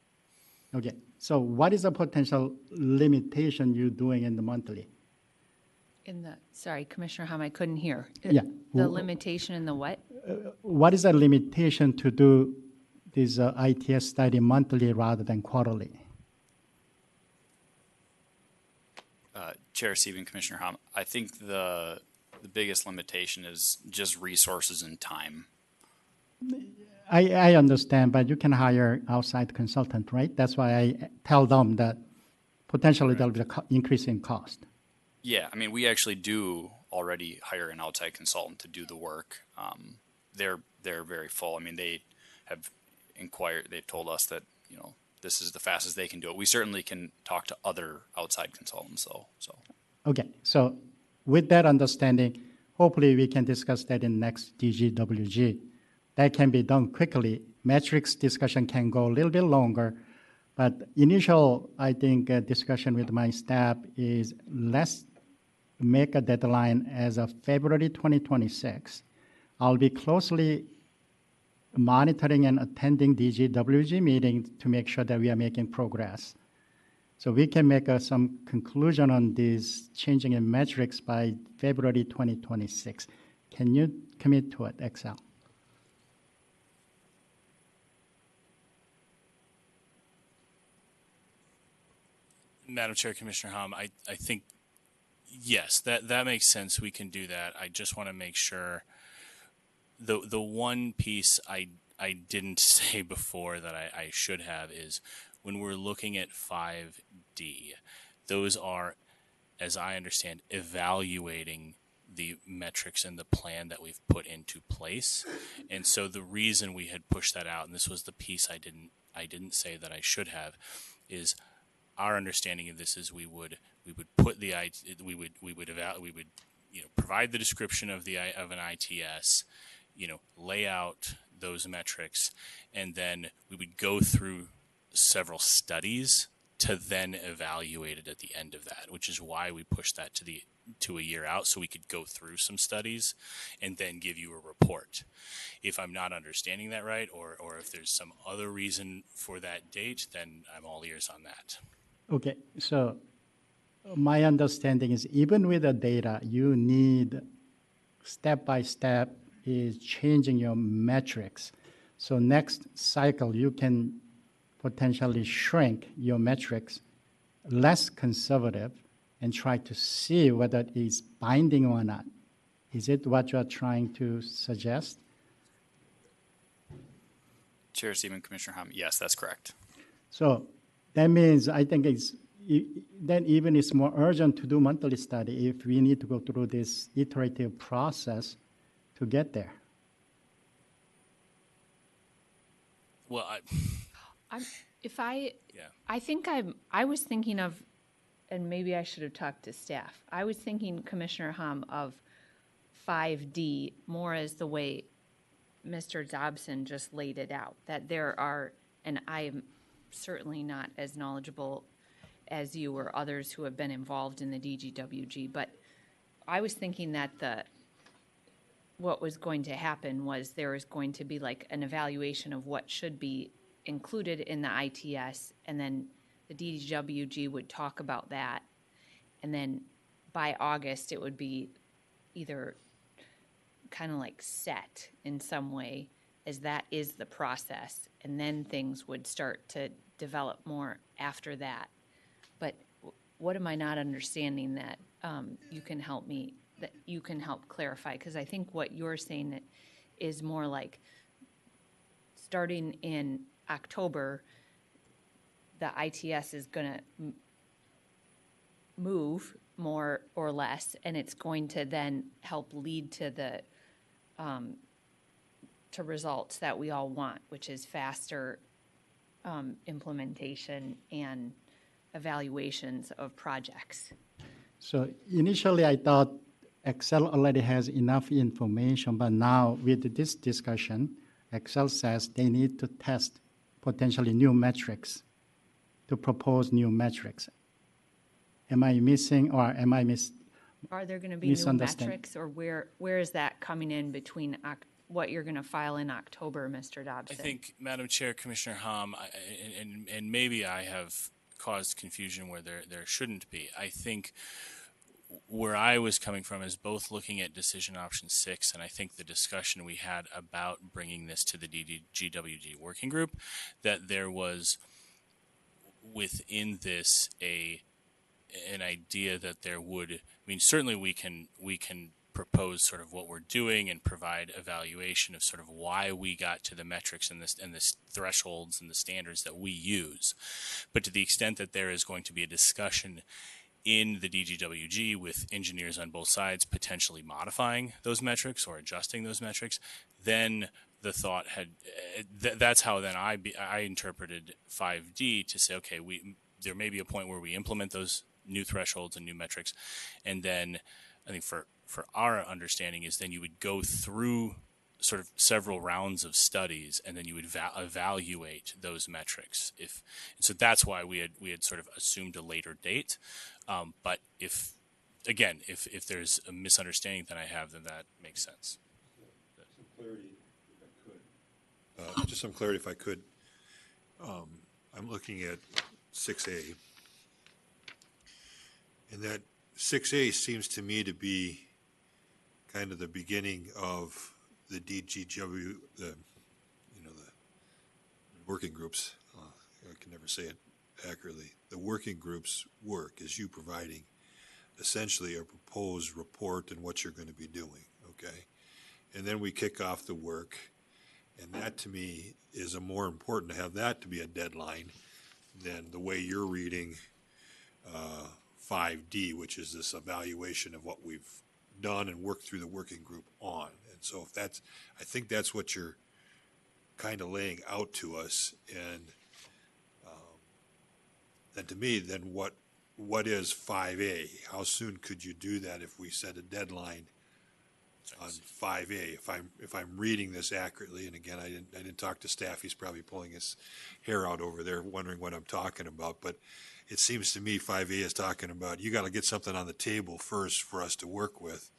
S10: Okay, so what is the potential limitation you're doing in the monthly?
S1: Sorry, Commissioner Hom, I couldn't hear.
S10: Yeah.
S1: The limitation in the what?
S10: What is the limitation to do this ITS study monthly rather than quarterly?
S20: Chair Stephen, Commissioner Hom, I think the biggest limitation is just resources and time.
S10: I understand, but you can hire outside consultant, right? That's why I tell them that potentially there'll be an increase in cost.
S20: Yeah, I mean, we actually do already hire an outside consultant to do the work. They're very full. I mean, they have inquired. They've told us that this is the fastest they can do it. We certainly can talk to other outside consultants, though. So.
S10: Okay, so with that understanding, hopefully we can discuss that in next DGWG. That can be done quickly. Metrics discussion can go a little bit longer, but initial, I think, discussion with my staff is let's make a deadline as of February 2026. I'll be closely monitoring and attending DGWG meetings to make sure that we are making progress. So we can make some conclusion on this changing in metrics by February 2026. Can you commit to it, Xcel?
S19: Madam Chair, Commissioner Hom, I think, yes, that makes sense. We can do that. I just want to make sure the one piece I didn't say before that I should have is when we're looking at 5D, those are, as I understand, evaluating the metrics and the plan that we've put into place. And so the reason we had pushed that out, and this was the piece I didn't say that I should have, is our understanding of this is we would put the we would provide the description of an ITS, lay out those metrics, and then we would go through several studies to then evaluate it at the end of that, which is why we pushed that to a year out, so we could go through some studies and then give you a report. If I'm not understanding that right, or if there's some other reason for that date, then I'm all ears on that.
S10: Okay, so my understanding is even with the data, you need step-by-step is changing your metrics. So next cycle, you can potentially shrink your metrics less conservative and try to see whether it is binding or not. Is it what you're trying to suggest?
S20: Chair Stephen, Commissioner Hom, yes, that's correct.
S10: So that means I think then even it's more urgent to do monthly study if we need to go through this iterative process to get there.
S19: Well,
S1: I was thinking of and maybe I should have talked to staff. I was thinking, Commissioner Hom, of 5D more as the way Mr. Dobson just laid it out, that there are, and I am certainly not as knowledgeable as you or others who have been involved in the DGWG, but I was thinking that what was going to happen was there was going to be like an evaluation of what should be included in the ITS, and then the DGWG would talk about that, and then by August it would be either kind of like set in some way, as that is the process, and then things would start to develop more after that. But what am I not understanding that you can help me, that you can help clarify? Because I think what you're saying that is more like starting in October, the ITS is going to move more or less, and it's going to then help lead to the to results that we all want, which is faster implementation and evaluations of projects.
S10: So initially, I thought Xcel already has enough information, but now with this discussion, Xcel says they need to test potentially new metrics to propose new metrics. Am I missing, or am I
S1: Are there going to be new metrics, or where is that coming in between what you're going to file in October, Mr. Dobson?
S19: I think, Madam Chair, Commissioner Hom, and maybe I have caused confusion where there shouldn't be. I think where I was coming from is both looking at decision option 6, and I think the discussion we had about bringing this to the GWG working group, that there was within this an idea that there would, I mean, certainly we can propose sort of what we're doing and provide evaluation of sort of why we got to the metrics and the thresholds and the standards that we use. But to the extent that there is going to be a discussion in the DGWG with engineers on both sides potentially modifying those metrics or adjusting those metrics, then the thought had, that's how then I interpreted 5D to say, okay, there may be a point where we implement those new thresholds and new metrics, and then I think for our understanding is then you would go through sort of several rounds of studies, and then you would evaluate those metrics. So that's why we had sort of assumed a later date. But if there's a misunderstanding that I have, then that makes sense.
S8: Some clarity, if I could. Just some clarity, if I could. I'm looking at 6A, and that 6A seems to me to be kind of the beginning of the DGW, the working groups. I can never say it accurately. The working groups work is you providing essentially a proposed report and what you're going to be doing, okay? And then we kick off the work, and that to me is more important to have that to be a deadline than the way you're reading 5D, which is this evaluation of what we've done and worked through the working group on. And so if that's, I think that's what you're kind of laying out to us. And then to me, then what is 5A? How soon could you do that if we set a deadline on 5A? If I'm reading this accurately, and again, I didn't talk to staff. He's probably pulling his hair out over there, wondering what I'm talking about. But it seems to me 5A is talking about you got to get something on the table first for us to work with.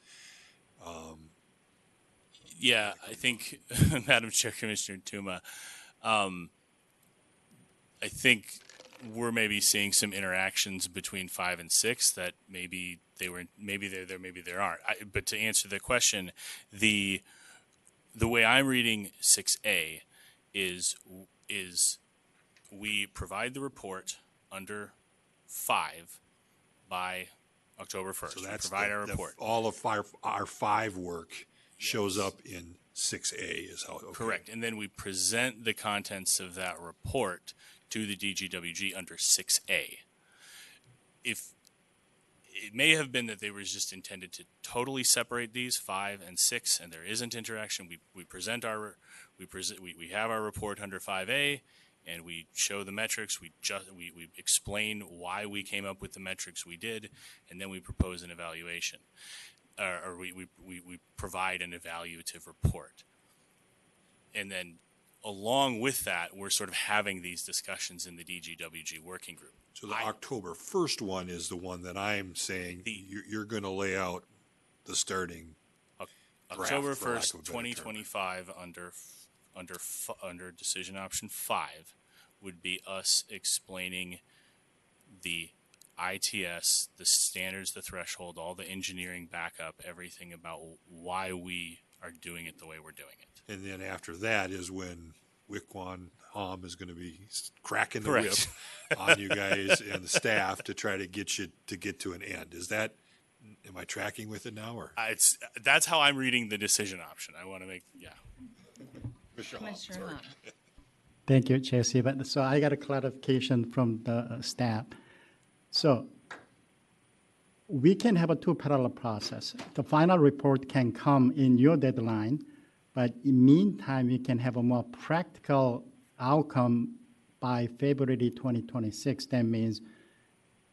S19: Yeah, I think, Madam Chair, Commissioner Tuma, I think we're maybe seeing some interactions between 5 and 6 that maybe they're there, maybe there aren't. But to answer the question, the way I'm reading 6A is we provide the report under 5 by October 1st.
S8: So that's
S19: we provide our report.
S8: All of our 5 work shows up in 6A is how, okay.
S19: Correct. And then we present the contents of that report to the DGWG under 6A. If it may have been that they were just intended to totally separate these 5 and 6, and there isn't interaction. We have our report under 5A, and we show the metrics. We explain why we came up with the metrics we did, and then we propose an evaluation, or we provide an evaluative report. And then along with that, we're sort of having these discussions in the DGWG working group.
S8: So the October 1st one is the one that I'm saying you're going to lay out the starting draft,
S19: October
S8: for lack
S19: 1st,
S8: of a better term.
S19: 2025, under decision option 5, would be us explaining the ITS, the standards, the threshold, all the engineering backup, everything about why we are doing it the way we're doing it.
S8: And then after that is when Wickwan Hom is going to be cracking the
S19: Correct.
S8: whip on you guys and the staff to try to get you to get to an end. Is that, am I tracking with it now? Or
S19: That's how I'm reading the decision option. I want to make,
S1: Commissioner Hom.
S10: Thank you, Chair Siebert. So I got a clarification from the staff. So we can have a two parallel process. The final report can come in your deadline, but in the meantime, we can have a more practical outcome by February 2026. That means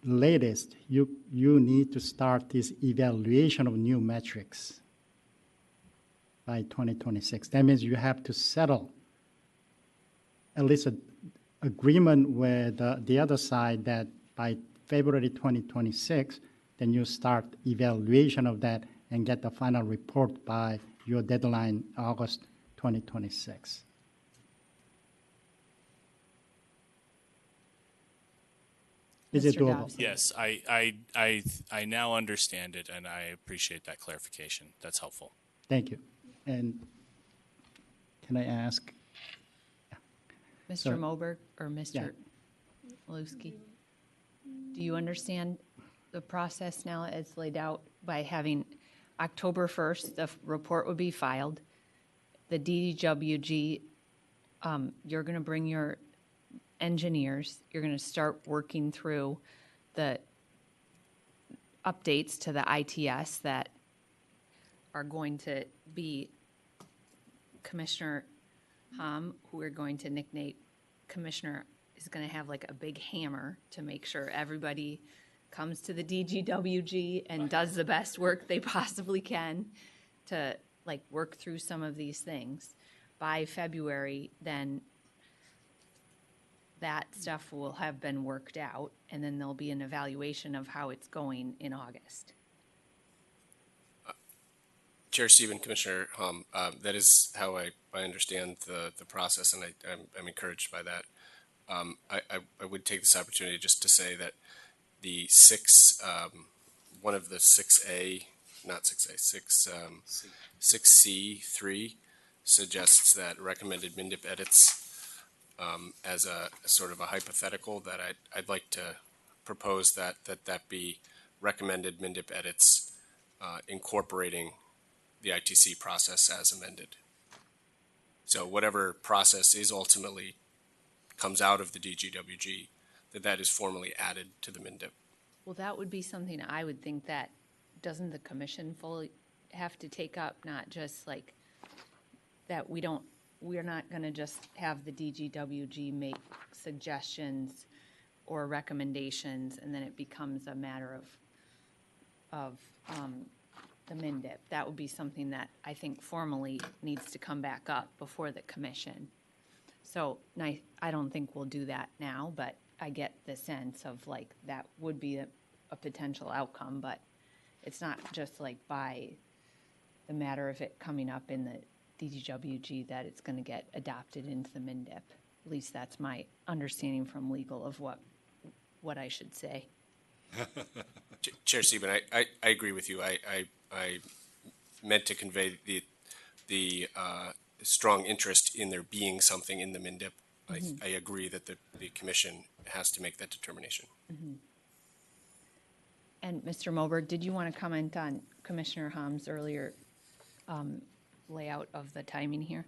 S10: latest, you need to start this evaluation of new metrics by 2026. That means you have to settle at least an agreement with the other side that by February 2026, then you start evaluation of that and get the final report by your deadline, August 2026. Is it
S1: Mr.
S10: doable?
S1: Dobson.
S19: yes, I now understand it, and I appreciate that clarification. That's helpful.
S10: Thank you. And can I ask?
S1: Mr.
S10: So-
S1: Moberg or Mr. Maluski, do you understand the process now as laid out by having October 1st, the report would be filed, the DDWG, you're going to bring your engineers, you're going to start working through the updates to the ITS that are going to be Commissioner Hom, who we're going to nickname Commissioner, is going to have like a big hammer to make sure everybody comes to the DGWG and does the best work they possibly can to like work through some of these things. By February, then that stuff will have been worked out, and then there'll be an evaluation of how it's going in August.
S4: Chair Stephen, Commissioner Hom, that is how I understand the process, and I'm encouraged by that. I would take this opportunity just to say that the one of the 6A, not 6A, 6C3 suggests that recommended MNDIP edits as a sort of a hypothetical that I'd like to propose that be recommended MNDIP edits incorporating the ITC process as amended. So whatever process is ultimately comes out of the DGWG, that is formally added to the MNDIP.
S1: Well, that would be something I would think that, doesn't the commission fully have to take up, not just like, that we're not gonna just have the DGWG make suggestions or recommendations, and then it becomes a matter of the MNDIP. That would be something that I think formally needs to come back up before the commission. So I don't think we'll do that now, but I get the sense of like that would be a potential outcome, but it's not just like by the matter of it coming up in the DGWG that it's going to get adopted into the MNDIP. At least that's my understanding from legal of what I should say.
S4: Chair Stephen, I agree with you. I meant to convey the strong interest in there being something in the MNDIP.
S1: Mm-hmm.
S4: I agree that the commission has to make that determination.
S1: Mm-hmm. And Mr. Moberg, did you want to comment on Commissioner Hom's earlier layout of the timing here?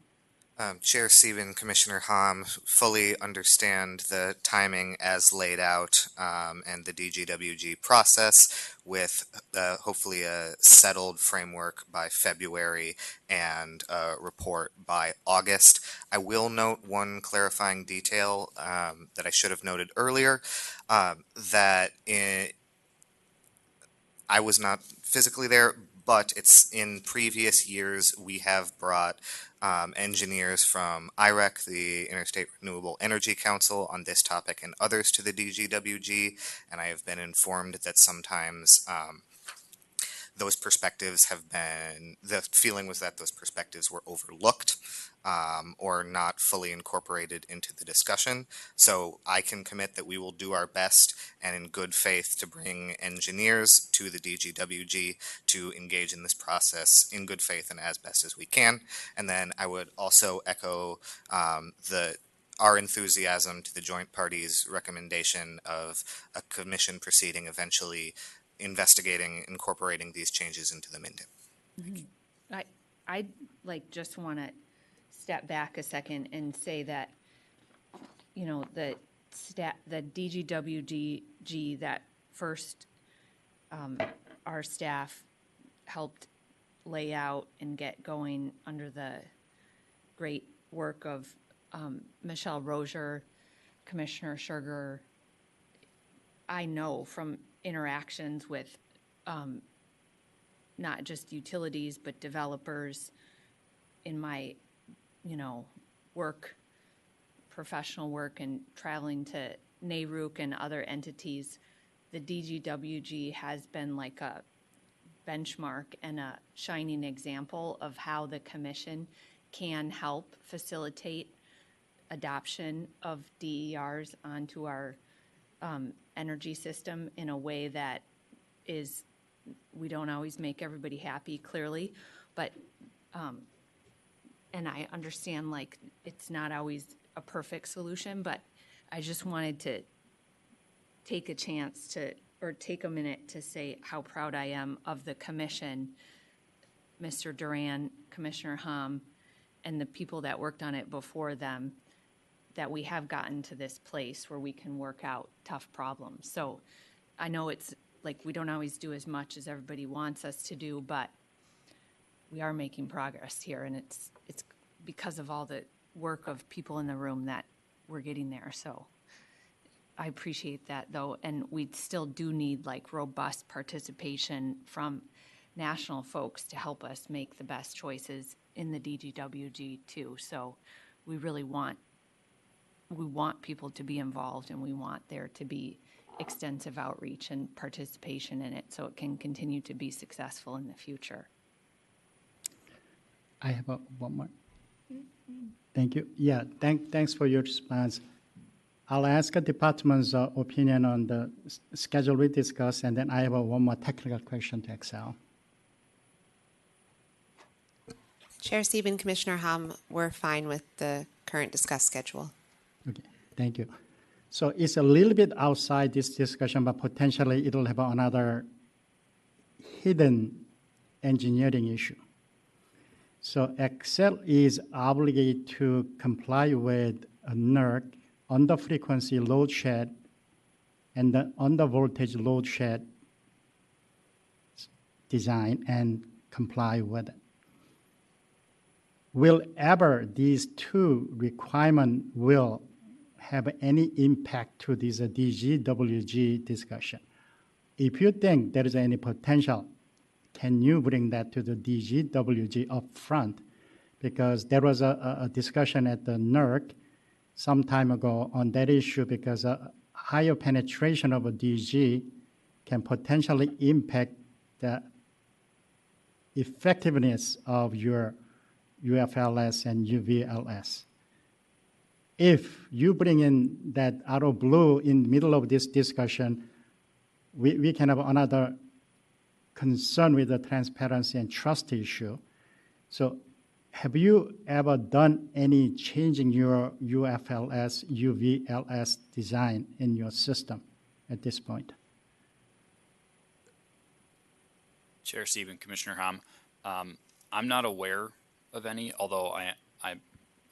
S21: Chair Sieben, Commissioner Hom, fully understand the timing as laid out and the DGWG process with hopefully a settled framework by February and a report by August. I will note one clarifying detail that I should have noted earlier, that I was not physically there, but it's in previous years we have brought engineers from IREC, the Interstate Renewable Energy Council, on this topic and others to the DGWG, and I have been informed that sometimes those perspectives have been, the feeling was that those perspectives were overlooked or not fully incorporated into the discussion. So I can commit that we will do our best and in good faith to bring engineers to the DGWG to engage in this process in good faith and as best as we can. And then I would also echo our enthusiasm to the joint parties' recommendation of a commission proceeding eventually investigating, incorporating these changes into the Minn.
S1: I like just want to step back a second and say that, you know, the DGWG that first our staff helped lay out and get going under the great work of Michelle Rozier, Commissioner Sugar. I know from interactions with not just utilities but developers in my professional work and traveling to NARUC and other entities, the DGWG has been like a benchmark and a shining example of how the commission can help facilitate adoption of DERs onto our energy system in a way that is, we don't always make everybody happy, clearly, but and I understand like it's not always a perfect solution, but I just wanted to take a minute to say how proud I am of the commission, Mr. Duran, Commissioner Hom, and the people that worked on it before them, that we have gotten to this place where we can work out tough problems. So I know it's like we don't always do as much as everybody wants us to do, but we are making progress here, and it's because of all the work of people in the room that we're getting there. So I appreciate that, though, and we still do need like robust participation from national folks to help us make the best choices in the DGWG too. So we really want people to be involved, and we want there to be extensive outreach and participation in it so it can continue to be successful in the future.
S10: I have one more. Thank you. Yeah, thanks for your response. I'll ask a department's opinion on the schedule we discussed, and then I have one more technical question to Xcel.
S2: Chair Sieben, Commissioner Hom, we're fine with the current discussed schedule.
S10: Okay, thank you. So it's a little bit outside this discussion, but potentially it'll have another hidden engineering issue. So Xcel is obligated to comply with a NERC under frequency load shed and the under voltage load shed design and comply with it. Will ever these two requirements will have any impact to this DGWG discussion? If you think there is any potential, can you bring that to the DGWG up front? Because there was a discussion at the NERC some time ago on that issue, because a higher penetration of a DG can potentially impact the effectiveness of your UFLS and UVLS. If you bring in that out of blue in the middle of this discussion, we can have another concern with the transparency and trust issue. So have you ever done any change in your UFLS, UVLS design in your system at this point?
S20: Chair Sieben, Commissioner Hom, I'm not aware of any, although I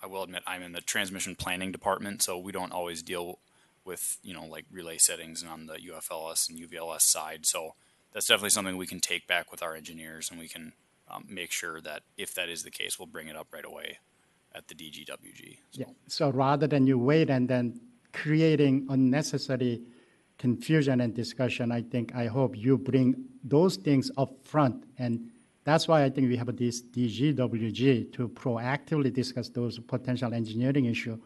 S20: I will admit I'm in the transmission planning department, so we don't always deal with, like relay settings and on the UFLS and UVLS side. So that's definitely something we can take back with our engineers, and we can make sure that if that is the case, we'll bring it up right away at the DGWG. So.
S10: Yeah. So rather than you wait and then creating unnecessary confusion and discussion, I hope you bring those things up front. And that's why I think we have this DGWG to proactively discuss those potential engineering issues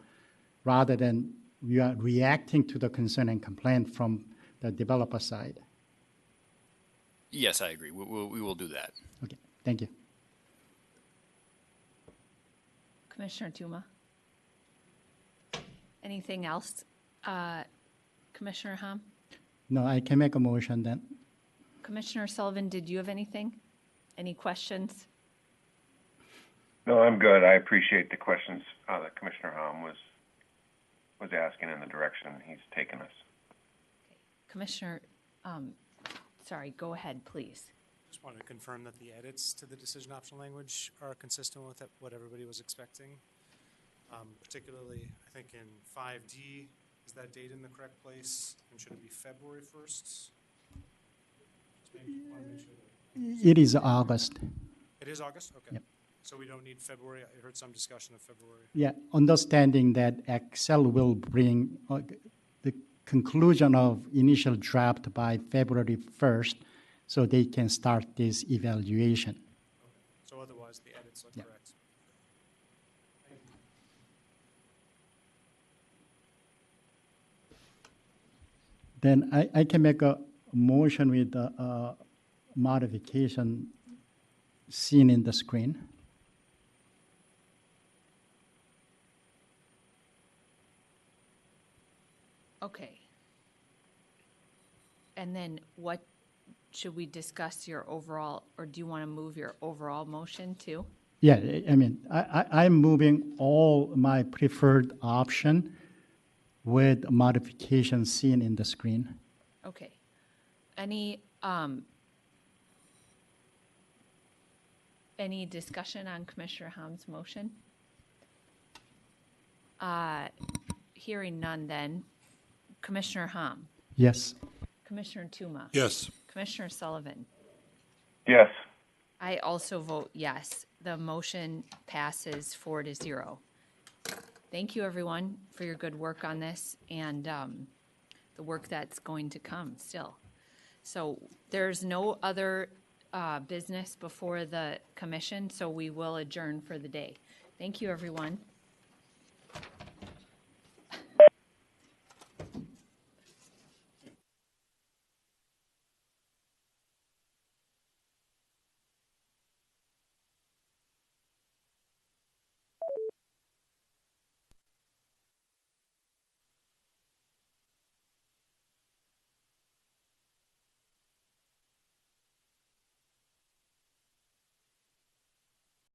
S10: rather than we are reacting to the concern and complaint from the developer side.
S20: Yes, I agree. We will do that.
S10: Okay, thank you.
S1: Commissioner Tuma? Anything else? Commissioner Hom?
S10: No, I can make a motion then.
S1: Commissioner Sullivan, did you have anything? Any questions?
S9: No, I'm good. I appreciate the questions that Commissioner Hom was asking in the direction he's taken us.
S1: Commissioner, sorry, go ahead, please.
S6: Just wanted to confirm that the edits to the decision option language are consistent with what everybody was expecting. Particularly, I think in 5D, is that date in the correct place? And should it be February 1st? Just maybe want to make sure that
S10: It is August.
S6: it is August? Okay.
S10: Yep.
S6: So we don't need February. I heard some discussion of February.
S10: Yeah, understanding that Xcel will bring the conclusion of initial draft by February 1st, so they can start this evaluation.
S6: Okay. So otherwise, the edits are
S10: Yeah.
S6: correct. Thank you.
S10: Then I can make a motion with the modification seen in the screen.
S1: Okay. And then what, should we discuss your overall, or do you want to move your overall motion too?
S10: Yeah, I mean, I'm moving all my preferred option with modification seen in the screen.
S1: Okay. Any discussion on Commissioner Hom's motion? Hearing none then. Commissioner Hom?
S10: Yes.
S1: Commissioner Tuma?
S8: Yes.
S1: Commissioner Sullivan?
S9: Yes.
S1: I also vote yes. The motion passes 4-0. Thank you, everyone, for your good work on this and the work that's going to come still. So there's no other business before the commission, so we will adjourn for the day. Thank you, everyone.